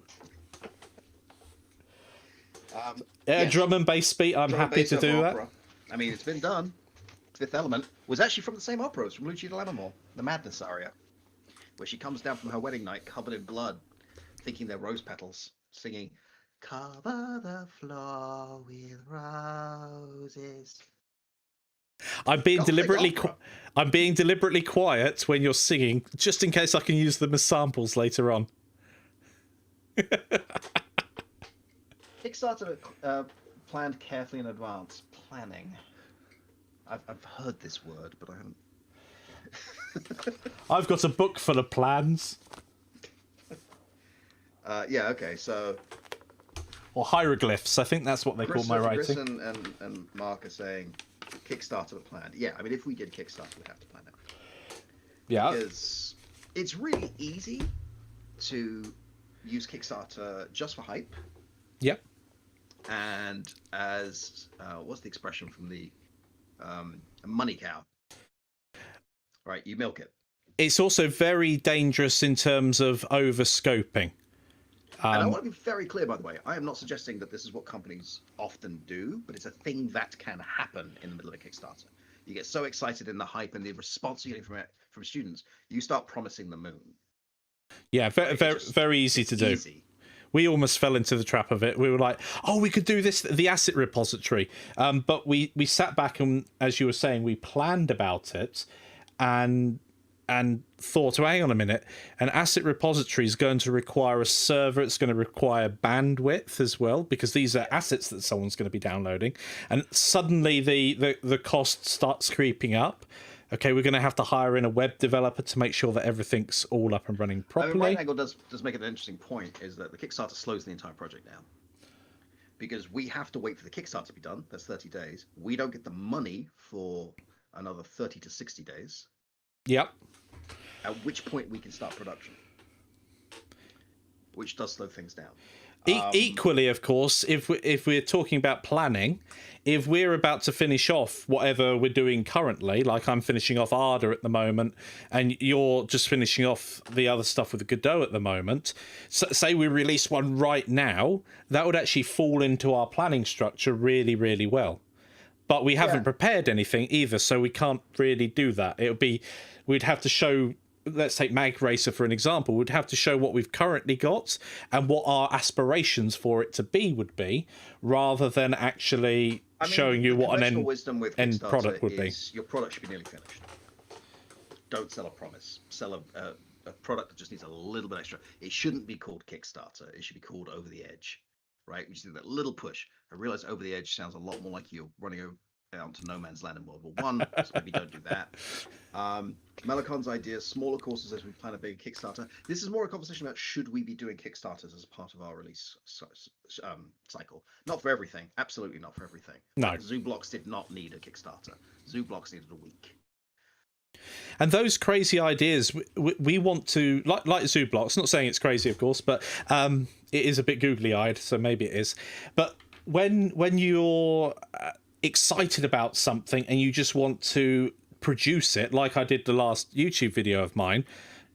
Yes. Drum and bass beat. I'm happy to do that. I mean, it's been done. Fifth Element was actually from the same opera. It's from Lucia di Lammermoor, the Madness aria, where she comes down from her wedding night covered in blood, thinking they're rose petals, singing, "Cover the floor with roses." I'm being deliberately quiet when you're singing, just in case I can use them as samples later on. Kickstarter planned carefully in advance. Planning. I've heard this word, but I haven't. I've got a book full of plans. Yeah. Okay. So. Or hieroglyphs. I think that's what they call my writing. Chris and Mark are saying Kickstarter planned. Yeah. I mean, if we did Kickstarter, we'd have to plan it. Yeah. Because it's really easy to use Kickstarter just for hype. Yep. And as what's the expression from the money cow? Right, you milk it. It's also very dangerous in terms of overscoping. And I want to be very clear, by the way. I am not suggesting that this is what companies often do, but it's a thing that can happen in the middle of a Kickstarter. You get so excited in the hype and the response you're getting from students, you start promising the moon. Yeah, very easy to do. Easy. We almost fell into the trap of it. We were like, oh, we could do this, the asset repository. But we sat back and, as you were saying, we planned about it and thought, oh, hang on a minute, an asset repository is going to require a server. It's going to require bandwidth as well, because these are assets that someone's going to be downloading. And suddenly the cost starts creeping up. Okay, we're going to have to hire in a web developer to make sure that everything's all up and running properly. Right Angle does make an interesting point, is that the Kickstarter slows the entire project down. Because we have to wait for the Kickstarter to be done. That's 30 days. We don't get the money for another 30 to 60 days. Yep. At which point we can start production. Which does slow things down. Equally, of course, if we're talking about planning, if we're about to finish off whatever we're doing currently, like I'm finishing off Arda at the moment, and you're just finishing off the other stuff with the Godot at the moment, so say we release one right now, that would actually fall into our planning structure really, really well. But we haven't prepared anything either, so we can't really do that. We'd have to show. Let's take Mag Racer for an example. We'd have to show what we've currently got and what our aspirations for it to be would be, rather than actually showing you what an end product would be. Your product should be nearly finished. Don't sell a promise. Sell a product that just needs a little bit extra. It shouldn't be called Kickstarter. It should be called Over the Edge, right? You just need that little push. I realize Over the Edge sounds a lot more like you're running out to no man's land in World War One, so maybe don't do that. Melicon's idea, smaller courses as we plan a big Kickstarter. This is more a conversation about should we be doing Kickstarters as part of our release cycle. Not for everything, absolutely not for everything. No. Zooblocks did not need a Kickstarter. Zooblocks needed a week. And those crazy ideas, we want to, like Zooblocks, not saying it's crazy, of course, but it is a bit googly-eyed, so maybe it is. But when you're excited about something and you just want to produce it, like I did the last YouTube video of mine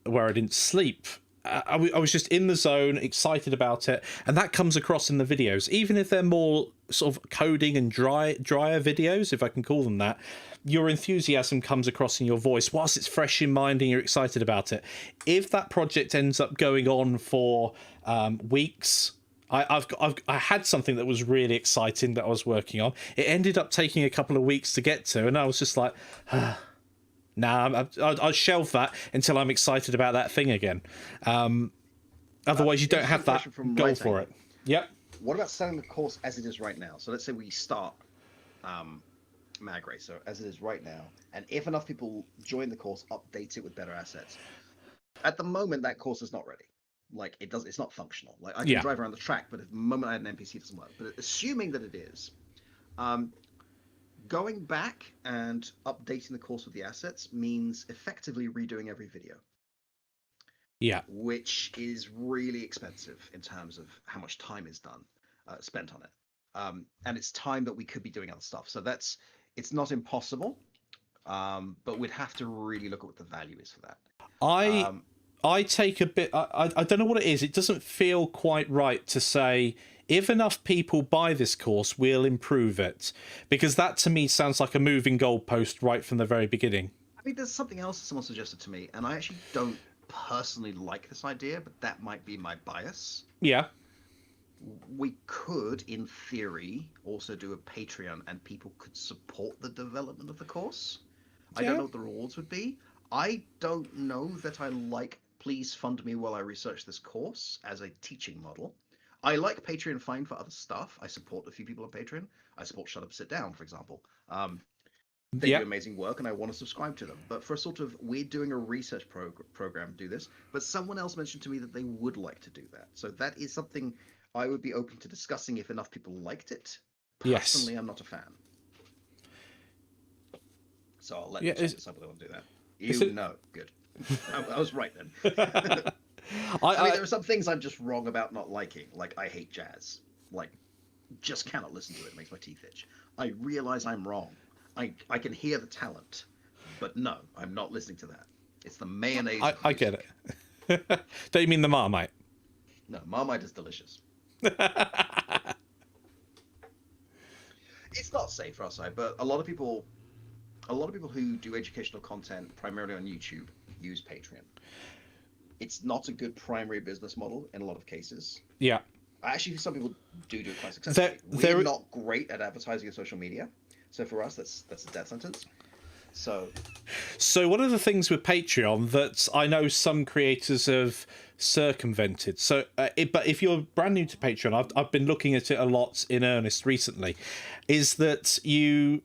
where I didn't sleep, I was just in the zone, excited about it, and that comes across in the videos, even if they're more sort of coding and drier videos, if I can call them that. Your enthusiasm comes across in your voice whilst it's fresh in mind and you're excited about it. If that project ends up going on for weeks, I had something that was really exciting that I was working on. It ended up taking a couple of weeks to get to, and I was just like, nah, I'll shelve that until I'm excited about that thing again. Otherwise, you don't interesting have that question from goal Right for Angle. it. Yep. What about selling the course as it is right now? So let's say we start Mag Racer as it is right now, and if enough people join the course, update it with better assets. At the moment, that course is not ready. Like it's not functional. Like I can drive around the track, but at the moment I had an NPC, it doesn't work. But assuming that it is, going back and updating the course with the assets means effectively redoing every video. Yeah. Which is really expensive in terms of how much time is spent on it. And it's time that we could be doing other stuff. So it's not impossible, but we'd have to really look at what the value is for that. I take a bit. I don't know what it is. It doesn't feel quite right to say if enough people buy this course, we'll improve it, because that to me sounds like a moving goalpost right from the very beginning. I mean, there's something else that someone suggested to me, and I actually don't personally like this idea, but that might be my bias. Yeah. We could, in theory, also do a Patreon, and people could support the development of the course. I don't know what the rewards would be. I don't know that I like please fund me while I research this course as a teaching model. I like Patreon fine for other stuff. I support a few people on Patreon. I support Shut Up, Sit Down, for example. They do amazing work, and I want to subscribe to them. But for a sort of, we're doing a research program to do this, but someone else mentioned to me that they would like to do that. So that is something I would be open to discussing if enough people liked it. Personally, I'm not a fan. So I'll let them check this out if they want to do that. Good. I was right then. I mean, there are some things I'm just wrong about not liking. Like, I hate jazz. Like, just cannot listen to it. It makes my teeth itch. I realize I'm wrong. I can hear the talent, but no, I'm not listening to that. It's the mayonnaise. I get it. Don't you mean the Marmite? No, Marmite is delicious. It's not safe for us, but a lot of people who do educational content primarily on YouTube use Patreon. It's not a good primary business model in a lot of cases. Yeah. Actually, some people do it quite successfully. We're not great at advertising on social media. So for us, that's a death sentence. So one of the things with Patreon that I know some creators have circumvented. But if you're brand new to Patreon, I've been looking at it a lot in earnest recently, is that you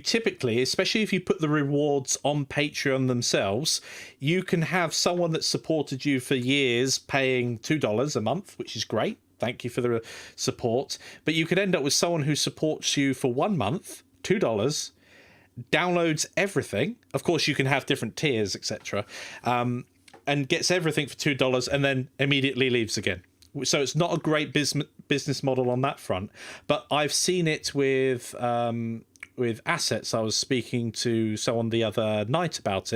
typically, especially if you put the rewards on Patreon themselves, you can have someone that supported you for years paying $2 a month, which is great. Thank you for the support. But you could end up with someone who supports you for 1 month, $2, downloads everything. Of course, you can have different tiers, etc., and gets everything for $2 and then immediately leaves again. So it's not a great business model on that front. But I've seen it with assets. I was speaking to someone the other night about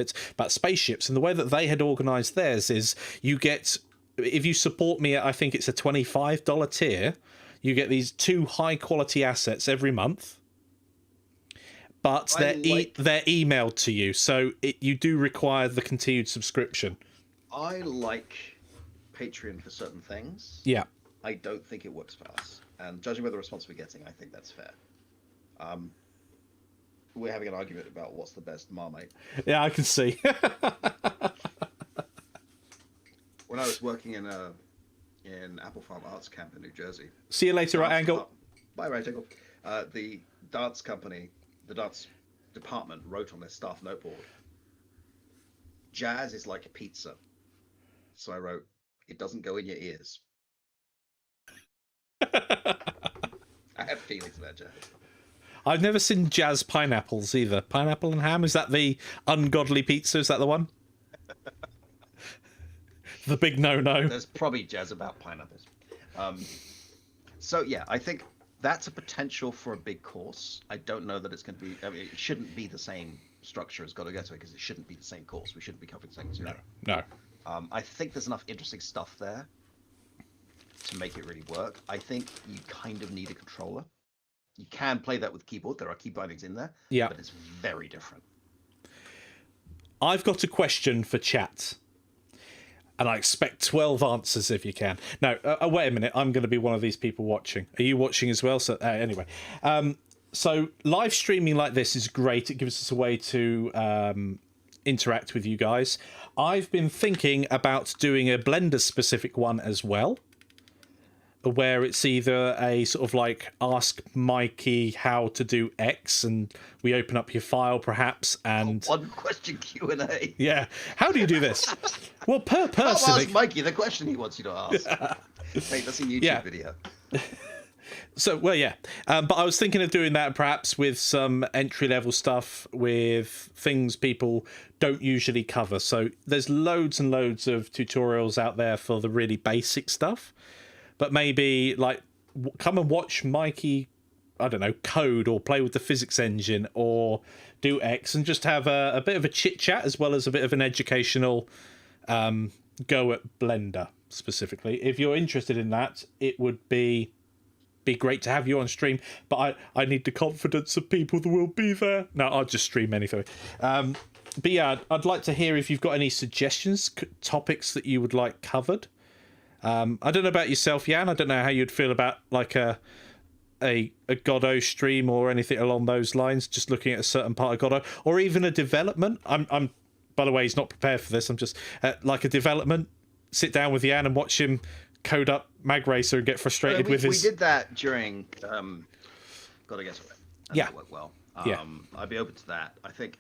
spaceships, and the way that they had organised theirs is you get, if you support me at, I think it's a $25 tier, you get these 2 high quality assets every month. But they're emailed to you, so you do require the continued subscription. I like Patreon for certain things. Yeah. I don't think it works for us. And judging by the response we're getting, I think that's fair. We're having an argument about what's the best Marmite. Yeah, I can see. When I was working in Apple Farm Arts Camp in New Jersey. See you later, Right Angle. Bye, Right Angle. The dance company, the dance department wrote on their staff noteboard, jazz is like a pizza. So I wrote, it doesn't go in your ears. I have feelings about jazz. I've never seen jazz pineapples either. Pineapple and ham, is that the ungodly pizza? Is that the one? The big no-no. There's probably jazz about pineapples. So yeah, I think that's a potential for a big course. I don't know that it's going to be. I mean, it shouldn't be the same structure as Gotta Get To It, because it shouldn't be the same course. We shouldn't be covering the same material. No. I think there's enough interesting stuff there to make it really work. I think you kind of need a controller. You can play that with keyboard. There are key bindings in there. Yeah. But it's very different. I've got a question for chat. And I expect 12 answers if you can. No, wait a minute. I'm going to be one of these people watching. Are you watching as well? So anyway, so live streaming like this is great. It gives us a way to interact with you guys. I've been thinking about doing a Blender specific one as well, where it's either a sort of like ask Mikey how to do X, and we open up your file perhaps, and one question Q&A. yeah, how do you do this? Well, per person, I'll ask Mikey the question he wants you to ask. Hey, that's a YouTube video. So, well, yeah. But I was thinking of doing that perhaps with some entry-level stuff, with things people don't usually cover. So there's loads and loads of tutorials out there for the really basic stuff. But maybe, like, come and watch Mikey, I don't know, code or play with the physics engine or do X, and just have a bit of a chit-chat as well as a bit of an educational go at Blender, specifically. If you're interested in that, it would be great to have you on stream, but I need the confidence of people that will be there. No, I'll just stream anything. But yeah, I'd like to hear if you've got any suggestions, topics that you would like covered. I don't know about yourself, Yann. I don't know how you'd feel about like a Godot stream or anything along those lines, just looking at a certain part of Godot, or even a development. I'm by the way, he's not prepared for this. I'm just like a development, sit down with Yann and watch him code up Mag Racer and get frustrated with his... We did that during Gotta Guess What. Yeah. That worked well. Yeah. I'd be open to that. I think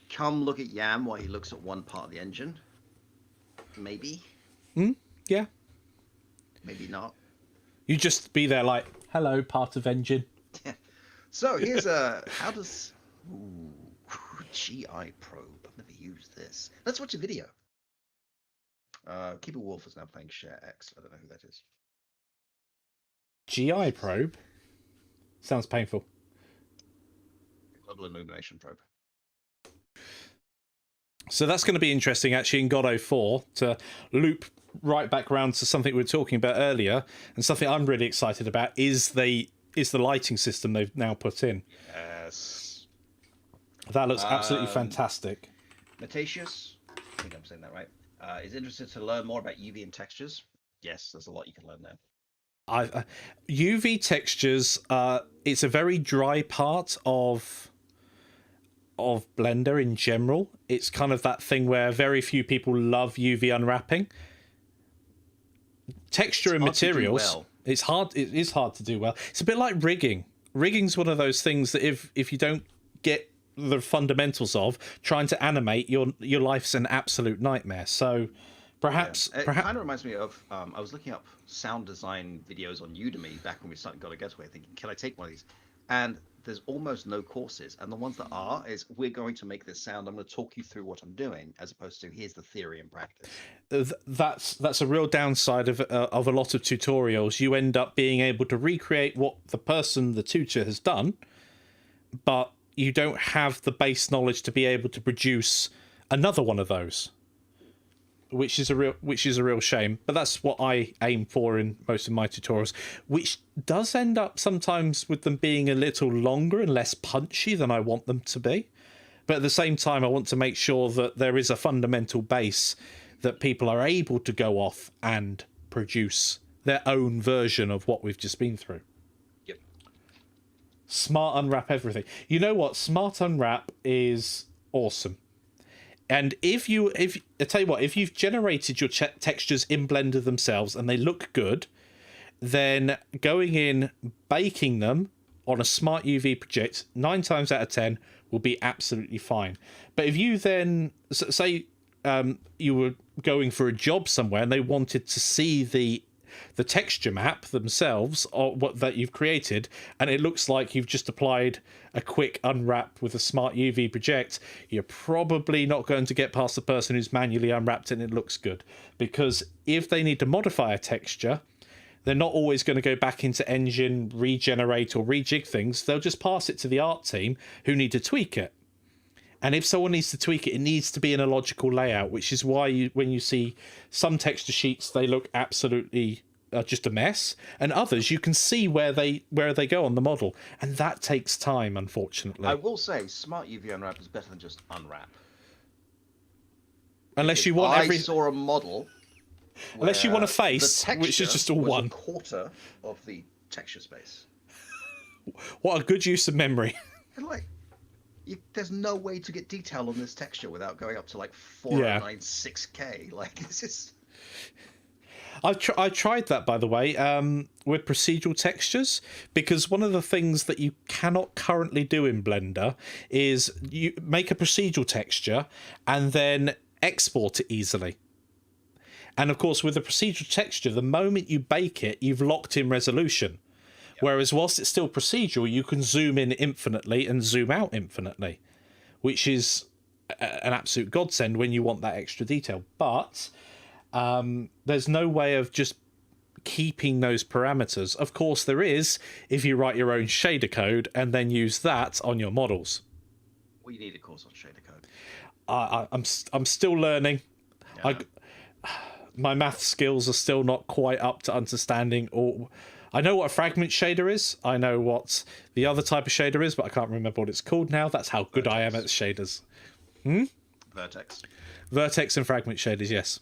come look at Yann while he looks at one part of the engine. Maybe. Yeah. Maybe not. You just be there like, hello, part of engine. So here's how does... Ooh, GI probe. I've never used this. Let's watch a video. Keeper Wolf is now playing Share X. I don't know who that is. GI probe? Sounds painful. Global Illumination probe. So that's going to be interesting, actually, in Godot 4, to loop right back around to something we were talking about earlier, and something I'm really excited about is the lighting system they've now put in. Yes. That looks absolutely fantastic. Matatius, I think I'm saying that right, is interested to learn more about UV and textures. Yes, there's a lot you can learn there. UV textures, it's a very dry part of Blender in general. It's kind of that thing where very few people love UV unwrapping. Texture and materials, it is hard to do well. It's a bit like rigging. Rigging's one of those things that if you don't get the fundamentals of, trying to animate, your life's an absolute nightmare. So perhaps it kind of reminds me of I was looking up sound design videos on Udemy back when we started Gotta Getaway, thinking, can I take one of these? And there's almost no courses, and the ones that are is we're going to make this sound. I'm going to talk you through what I'm doing, as opposed to here's the theory and practice. That's a real downside of a lot of tutorials. You end up being able to recreate what the tutor has done, but you don't have the base knowledge to be able to produce another one of those, which is a real shame. But that's what I aim for in most of my tutorials, which does end up sometimes with them being a little longer and less punchy than I want them to be. But at the same time, I want to make sure that there is a fundamental base that people are able to go off and produce their own version of what we've just been through. Yep. Smart unwrap everything. You know what? Smart unwrap is awesome. And I tell you what, if you've generated your textures in Blender themselves and they look good, then going in, baking them on a smart UV project 9 times out of 10 will be absolutely fine. But if you then say you were going for a job somewhere and they wanted to see the texture map themselves, or what that you've created, and it looks like you've just applied a quick unwrap with a smart UV project, you're probably not going to get past the person who's manually unwrapped it and it looks good. Because if they need to modify a texture, they're not always going to go back into Engine, regenerate or rejig things. They'll just pass it to the art team who need to tweak it. And if someone needs to tweak it, it needs to be in a logical layout, which is why when you see some texture sheets, they look absolutely just a mess, and others you can see where they go on the model, and that takes time, unfortunately. I will say, smart UV unwrap is better than just unwrap. Unless you want I saw a model. Unless you want a face, which is just all one. A quarter of the texture space. What a good use of memory. And like, there's no way to get detail on this texture without going up to like Yeah. 4096K. Like this is. I tried that, by the way, with procedural textures, because one of the things that you cannot currently do in Blender is you make a procedural texture and then export it easily. And of course, with the procedural texture, the moment you bake it, you've locked in resolution. Whereas whilst it's still procedural, you can zoom in infinitely and zoom out infinitely, which is an absolute godsend when you want that extra detail. But there's no way of just keeping those parameters. Of course, there is if you write your own shader code and then use that on your models. Well, you need a course on shader code. I'm still learning. Yeah. My math skills are still not quite up to understanding. Or I know what a fragment shader is. I know what the other type of shader is, but I can't remember what it's called now. That's how good I am at shaders. Vertex and fragment shaders, yes.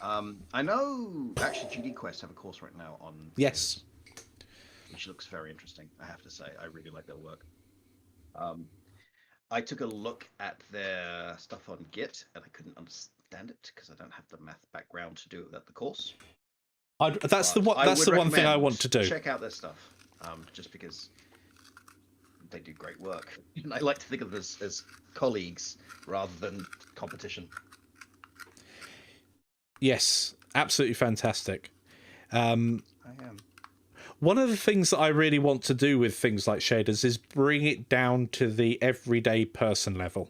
I know actually GD Quest have a course right now on yes, which looks very interesting. I have to say, I really like their work. I took a look at their stuff on Git and I couldn't understand it because I don't have the math background to do it at the course. That's the one thing I want to do. Check out their stuff, just because they do great work. And I like to think of them as colleagues rather than competition. Yes, absolutely fantastic. I am. One of the things that I really want to do with things like shaders is bring it down to the everyday person level.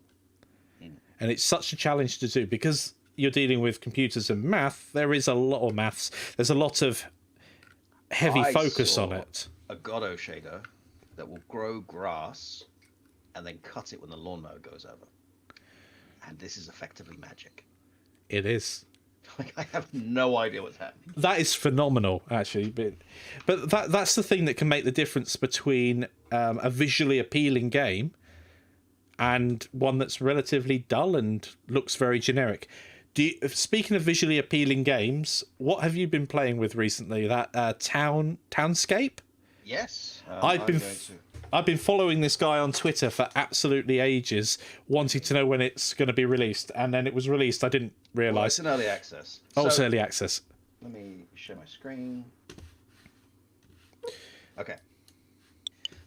And it's such a challenge to do because you're dealing with computers and math. There is a lot of maths. There's a lot of heavy focus on it. A Godot shader that will grow grass and then cut it when the lawnmower goes over. And this is effectively magic. It is. Like, I have no idea what's happening. That is phenomenal, actually. But that's the thing that can make the difference between a visually appealing game and one that's relatively dull and looks very generic. Speaking of visually appealing games, what have you been playing with recently? That Townscape? Yes. I've been following this guy on Twitter for absolutely ages, wanting to know when it's going to be released, and then it was released. I didn't realise. Well, it's in early access. It's early access. Let me share my screen. Okay.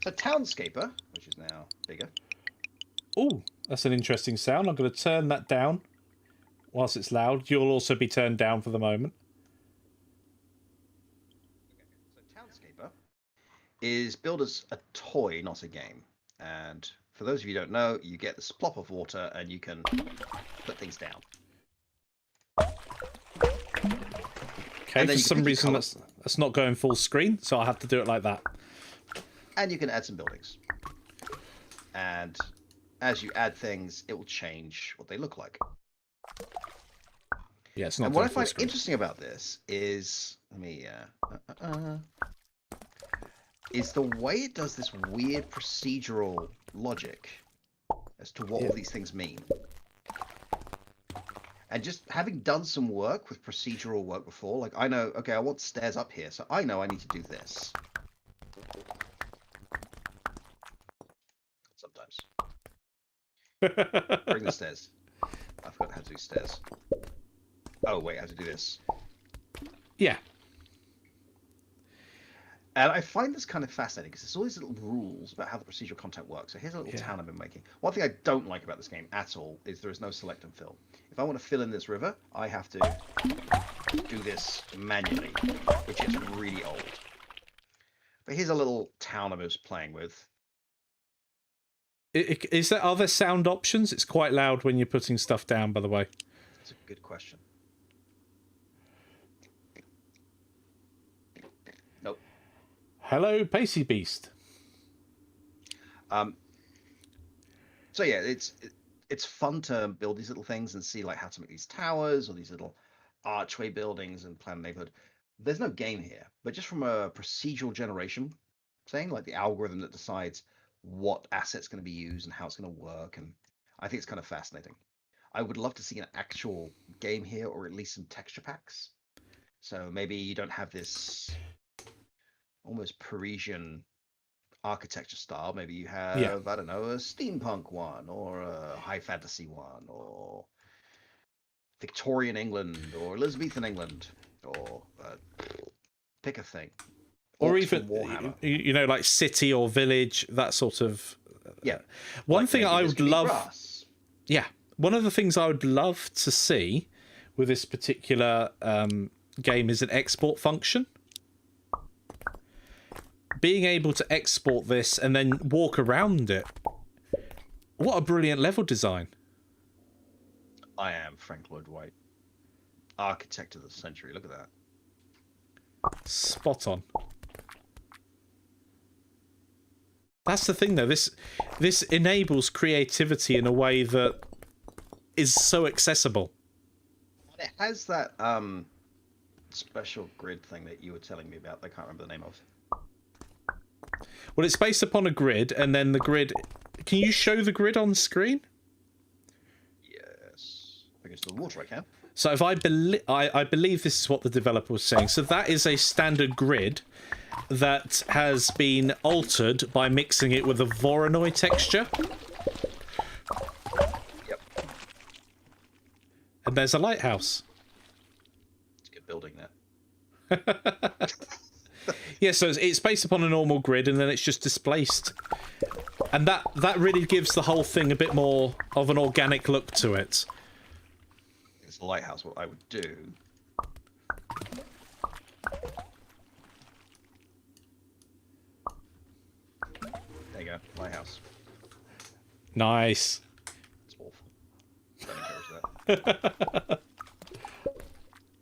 So Townscaper, which is now bigger. Oh, that's an interesting sound. I'm going to turn that down whilst it's loud. You'll also be turned down for the moment. So Townscaper is billed as a toy, not a game. And for those of you who don't know, you get this plop of water and you can put things down. Okay, for some reason that's not going full screen, so I'll have to do it like that. And you can add some buildings. And as you add things, it will change what they look like. Yeah, it's not. And what I find interesting about this is, is the way it does this weird procedural logic as to what all these things mean. And just having done some work with procedural work before, like I know, okay, I want stairs up here, so I know I need to do this. Sometimes. Bring the stairs. I forgot how to do stairs. Oh, wait, I have to do this. Yeah. And I find this kind of fascinating because there's all these little rules about how the procedural content works. So here's a little town I've been making. One thing I don't like about this game at all is there is no select and fill. If I want to fill in this river, I have to do this manually, which is really old. But here's a little town I was playing with. Are there sound options? It's quite loud when you're putting stuff down, by the way. That's a good question. Nope. Hello, Pacey Beast. So yeah, it's fun to build these little things and see like how to make these towers or these little archway buildings and plan a neighborhood. There's no game here, but just from a procedural generation thing, like the algorithm that decides what asset's going to be used and how it's going to work, and I think it's kind of fascinating. I would love to see an actual game here, or at least some texture packs. So maybe you don't have this almost Parisian architecture style. Maybe you have, Yeah. I don't know, a steampunk one, or a high fantasy one, or Victorian England, or Elizabethan England, or pick a thing. Or Orcs even, from Warhammer. like city or village, that sort of. Yeah. One Like thing maybe I this would could be love. grass. Yeah. One of the things I would love to see with this particular game is an export function. Being able to export this and then walk around it. What a brilliant level design. I am Frank Lloyd Wright. Architect of the century. Look at that. Spot on. That's the thing, though. This enables creativity in a way that is so accessible. It has that special grid thing that you were telling me about. I can't remember the name of. Well, it's based upon a grid, and then the grid... Can you show the grid on screen? Yes. Against the water, I can. So if I believe this is what the developer was saying. So that is a standard grid that has been altered by mixing it with a Voronoi texture. Yep. And there's a lighthouse. It's a good building there. Yeah, so it's based upon a normal grid, and then it's just displaced. And that really gives the whole thing a bit more of an organic look to it. It's the lighthouse. What I would do. There you go. Lighthouse. Nice. It's awful. Don't encourage that.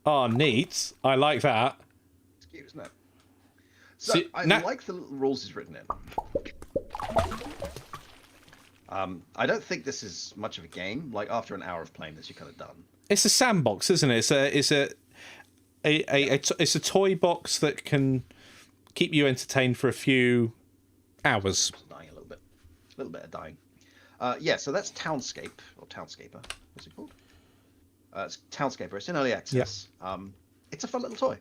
Oh, neat. I like that. It's cute, isn't it? So See, I now- like the rules he's written in. I don't think this is much of a game. Like after an hour of playing this, you're kind of done. It's a sandbox, isn't it? It's a toy box that can keep you entertained for a few hours. Dying a little bit of dying. Yeah, so that's Townscape or Townscaper. What's it called? It's Townscaper. It's in early access. It's a fun little toy.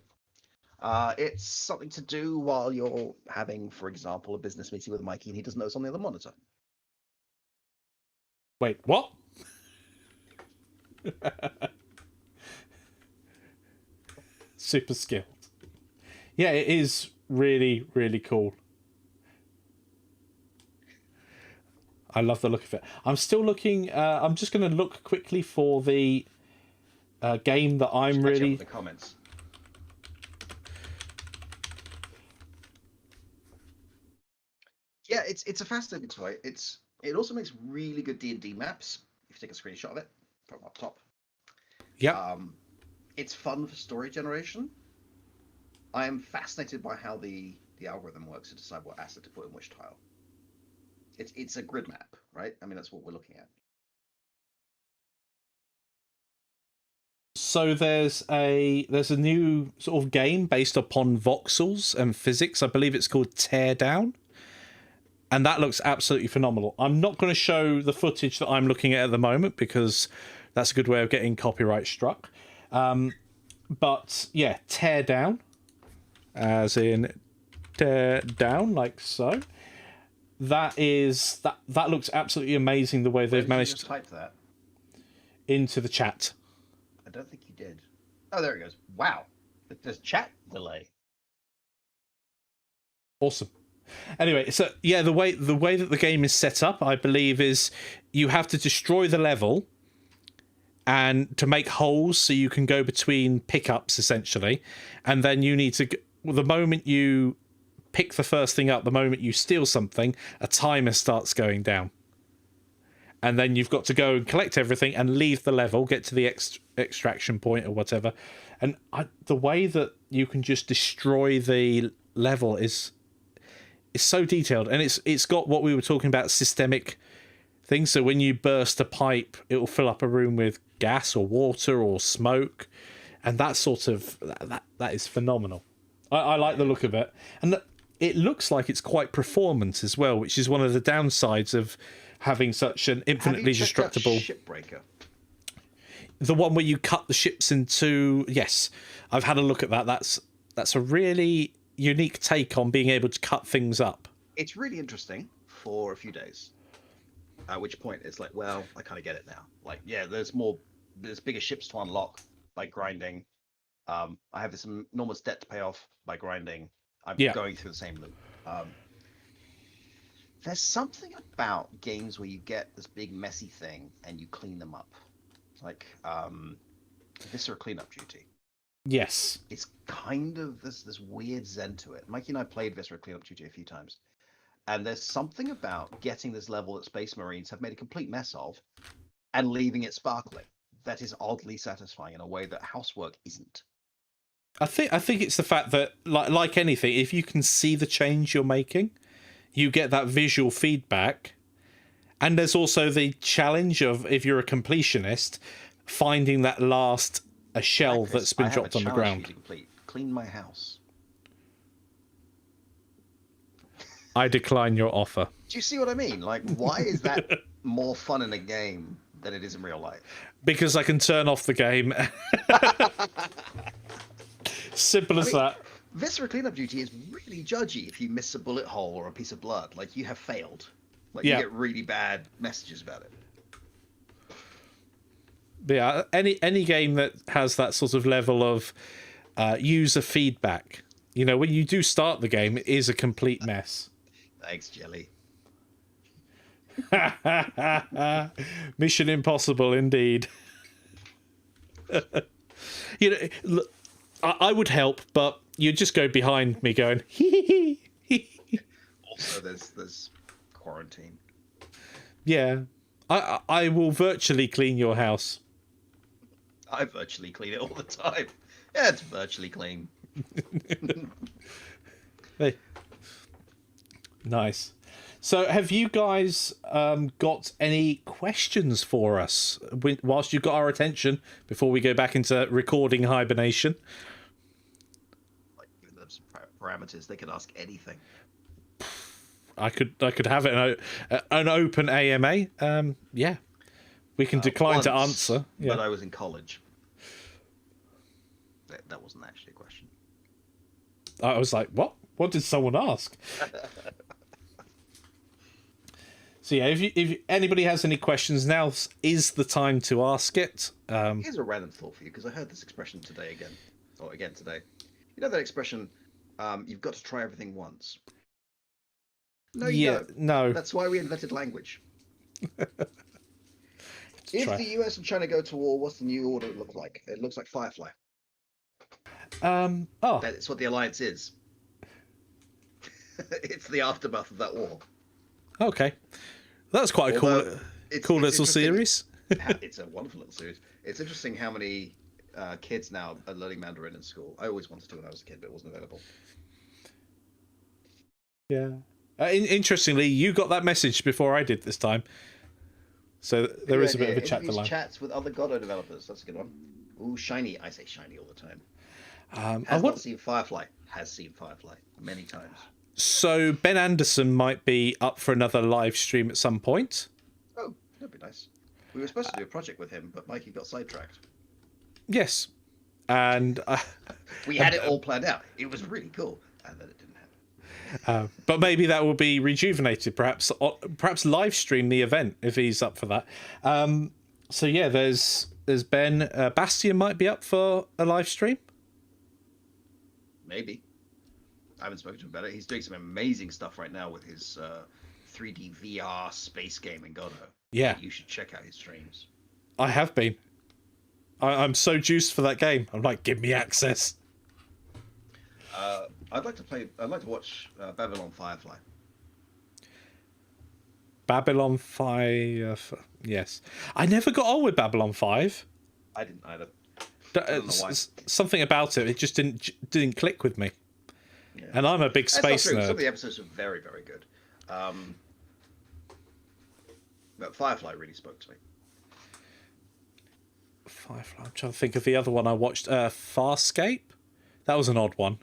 It's something to do while you're having, for example, a business meeting with Mikey and he doesn't know it's on the other monitor. Wait, what? Super skilled. Yeah, it is really, really cool. I love the look of it. I'm still looking. I'm just going to look quickly for the game that I'm Catch up really. with the comments. Yeah, it's a fascinating toy. It also makes really good D&D maps. If you take a screenshot of it from up top. Yeah. It's fun for story generation. I am fascinated by how the algorithm works to decide what asset to put in which tile. It's a grid map, right? I mean, that's what we're looking at. So there's a new sort of game based upon voxels and physics. I believe it's called Teardown. And that looks absolutely phenomenal. I'm not going to show the footage that I'm looking at the moment because that's a good way of getting copyright struck. But yeah, Teardown, as in tear down, like so. That looks absolutely amazing. The way they've managed to type that into the chat. I don't think you did. Oh, there it goes. Wow, there's chat delay. Awesome. Anyway, so yeah, the way that the game is set up, I believe, is you have to destroy the level and to make holes so you can go between pickups essentially, and then you need to. The moment you pick the first thing up, the moment you steal something, a timer starts going down, and then you've got to go and collect everything and leave the level, get to the extraction point or whatever. And the way that you can just destroy the level is so detailed, and it's got what we were talking about, systemic things. So when you burst a pipe, it will fill up a room with gas or water or smoke, and that sort of that is phenomenal. I like the look of it, and it looks like it's quite performant as well, which is one of the downsides of having such an infinitely destructible Shipbreaker. The one where you cut the ships into. Yes, I've had a look at that. That's a really unique take on being able to cut things up. It's really interesting for a few days. At which point it's like, well, I kind of get it now. Like, yeah, there's bigger ships to unlock by grinding. I have this enormous debt to pay off by grinding. I'm Yeah. going through the same loop. There's something about games where you get this big messy thing and you clean them up, like Viscera cleanup duty. Yes. It's kind of this weird zen to it. Mikey and I played Viscera cleanup duty a few times, and there's something about getting this level that Space Marines have made a complete mess of and leaving it sparkling that is oddly satisfying in a way that Housework isn't. I think it's the fact that like anything, if you can see the change you're making, you get that visual feedback. And there's also the challenge of, if you're a completionist, finding that last a shell Chris, that's been I have dropped a on the challenge for you ground. to complete. Clean my house. I decline your offer. Do you see what I mean? Like, why is that more fun in a game than it is in real life? Because I can turn off the game. Simple as that. Viscera cleanup duty is really judgy if you miss a bullet hole or a piece of blood. Like, you have failed. Like, Yeah. you get really bad messages about it. But yeah, any game that has that sort of level of user feedback, you know, when you do start the game, it is a complete mess. Thanks, Jelly. Mission Impossible, indeed. You know, look, I would help, but you'd just go behind me going, hee hee hee. Also, there's quarantine. Yeah. I will virtually clean your house. I virtually clean it all the time. Yeah, it's virtually clean. Hey. Nice. So, have you guys got any questions for us whilst you've got our attention before we go back into recording hibernation? Like, giving them some parameters, they could ask anything. I could have it an open AMA. Yeah, we can decline Once, to answer. Yeah. But I was in college. That wasn't actually a question. I was like, what? What did someone ask? So yeah, if anybody has any questions, now is the time to ask it. Here's a random thought for you, because I heard this expression today again. Or again today. You know that expression, you've got to try everything once. No, you don't. No. That's why we invented language. If the US and China go to war, what's the new order look like? It looks like Firefly. Oh. That's what the alliance is. It's the aftermath of that war. Okay. That's quite a cool little series. It's a wonderful little series. It's interesting how many kids now are learning Mandarin in school. I always wanted to when I was a kid, but it wasn't available. Yeah. Interestingly, you got that message before I did this time. So there is a bit of a chat to line. Chats with other Godot developers. That's a good one. Ooh, shiny. I say shiny all the time. Not seen Firefly. Has seen Firefly many times. So Ben Anderson might be up for another live stream at some point. Oh, that'd be nice. We were supposed to do a project with him, but Mikey got sidetracked. Yes. And we had it all planned out. It was really cool, and then it didn't happen. But maybe that will be rejuvenated. Perhaps live stream the event if he's up for that. So yeah, there's Ben. Bastian might be up for a live stream. Maybe. I haven't spoken to him about it. He's doing some amazing stuff right now with his 3D VR space game in Godot. Yeah. You should check out his streams. I have been. I'm so juiced for that game. I'm like, give me access. I'd like to watch Babylon Firefly. Babylon 5. Yes. I never got on with Babylon 5. I didn't either. Something about it just didn't click with me. Yeah. And I'm a big space nerd. Some of the episodes are very, very good. But Firefly really spoke to me. Firefly. I'm trying to think of the other one I watched. Farscape? That was an odd one.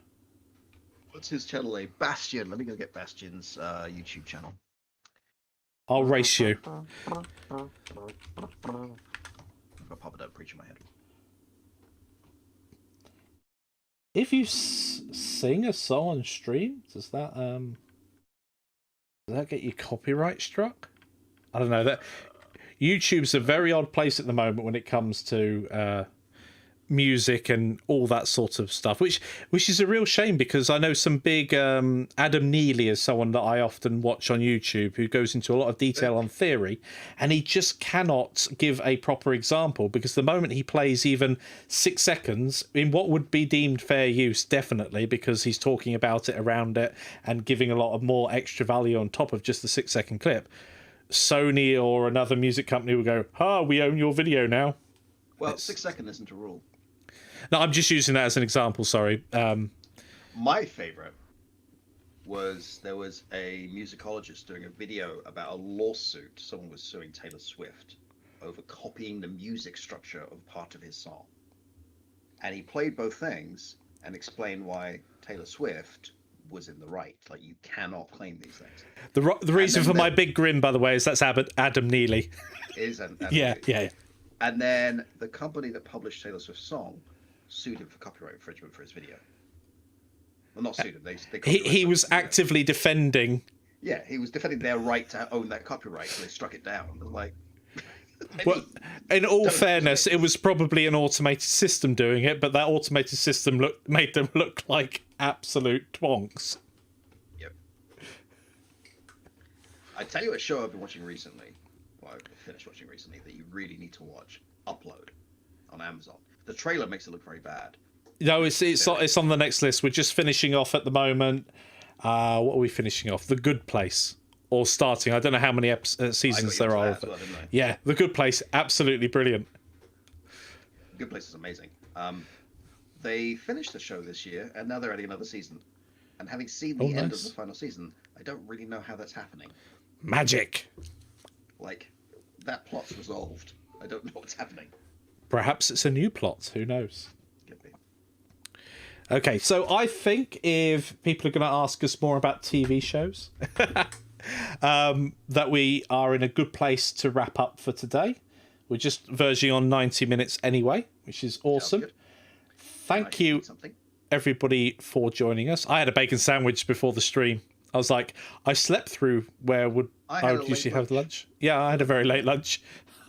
What's his channel name? Bastion. Let me go get Bastion's YouTube channel. I'll race you. I've got Papa Don't Preach in my head. If you sing a song on stream, does that Does that get you copyright struck? I don't know. That YouTube's a very odd place at the moment when it comes to music and all that sort of stuff, which is a real shame, because I know some big Adam Neely is someone that I often watch on YouTube, who goes into a lot of detail on theory, and he just cannot give a proper example, because the moment he plays even 6 seconds in what would be deemed fair use, definitely, because he's talking about it, around it, and giving a lot of more extra value on top of just the 6-second clip, Sony or another music company will go, we own your video now. Well, 6 seconds isn't a rule. No, I'm just using that as an example, sorry. My favourite was, there was a musicologist doing a video about a lawsuit. Someone was suing Taylor Swift over copying the music structure of part of his song. And he played both things and explained why Taylor Swift was in the right. Like, you cannot claim these things. The reason for my big grin, by the way, is that's Adam Neely. Is Adam yeah, Neely. yeah. And then the company that published Taylor Swift's song sued him for copyright infringement for his video. Well, not sued him. He was actively defending. Yeah, he was defending their right to own that copyright, so they struck it down. Like, well, in all fairness, it was probably an automated system doing it, but that automated system made them look like absolute twonks. Yep. I tell you a show I've been watching recently. Well, I've finished watching recently that you really need to watch. Upload on Amazon. The trailer makes it look very bad. No, it's on the next list. We're just finishing off at the moment. What are we finishing off? The Good Place, or starting. I don't know how many seasons there are of it. Well, yeah, The Good Place, absolutely brilliant. Good Place is amazing. They finished the show this year, and now they're adding another season. And having seen the end of the final season, I don't really know how that's happening. Magic. Like, that plot's resolved. I don't know what's happening. Perhaps it's a new plot. Who knows? Could be. Okay, so I think if people are going to ask us more about TV shows, that we are in a good place to wrap up for today. We're just verging on 90 minutes anyway, which is awesome. Thank you, everybody, for joining us. I had a bacon sandwich before the stream. I was like, I slept through where I would usually have lunch. Yeah, I had a very late lunch.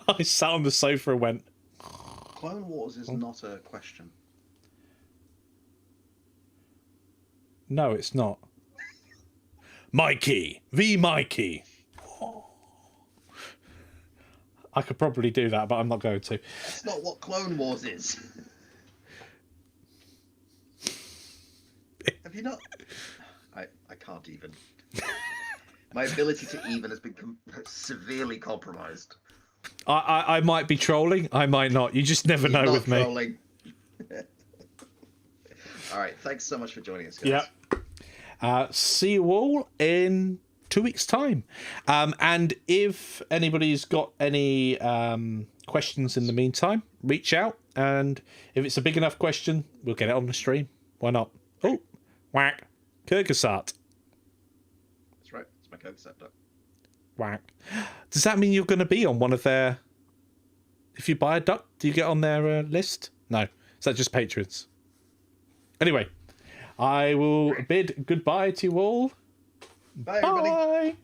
I sat on the sofa and went... Clone Wars is not a question. No, it's not. Mikey. The Mikey. I could probably do that, but I'm not going to. That's not what Clone Wars is. Have you not? I can't even. My ability to even has been severely compromised. I might be trolling. I might not. You just never know with me. Trolling. All right. Thanks so much for joining us, guys. Yeah. See you all in 2 weeks' time. And if anybody's got any questions in the meantime, reach out. And if it's a big enough question, we'll get it on the stream. Why not? Oh, whack. Kyrgyzstan. That's right. It's my Kyrgyzstan duck. Whack. Does that mean you're going to be on one of their... If you buy a duck, do you get on their list? No. Is that just patrons? Anyway, I will bid goodbye to you all. Bye, everybody. Bye.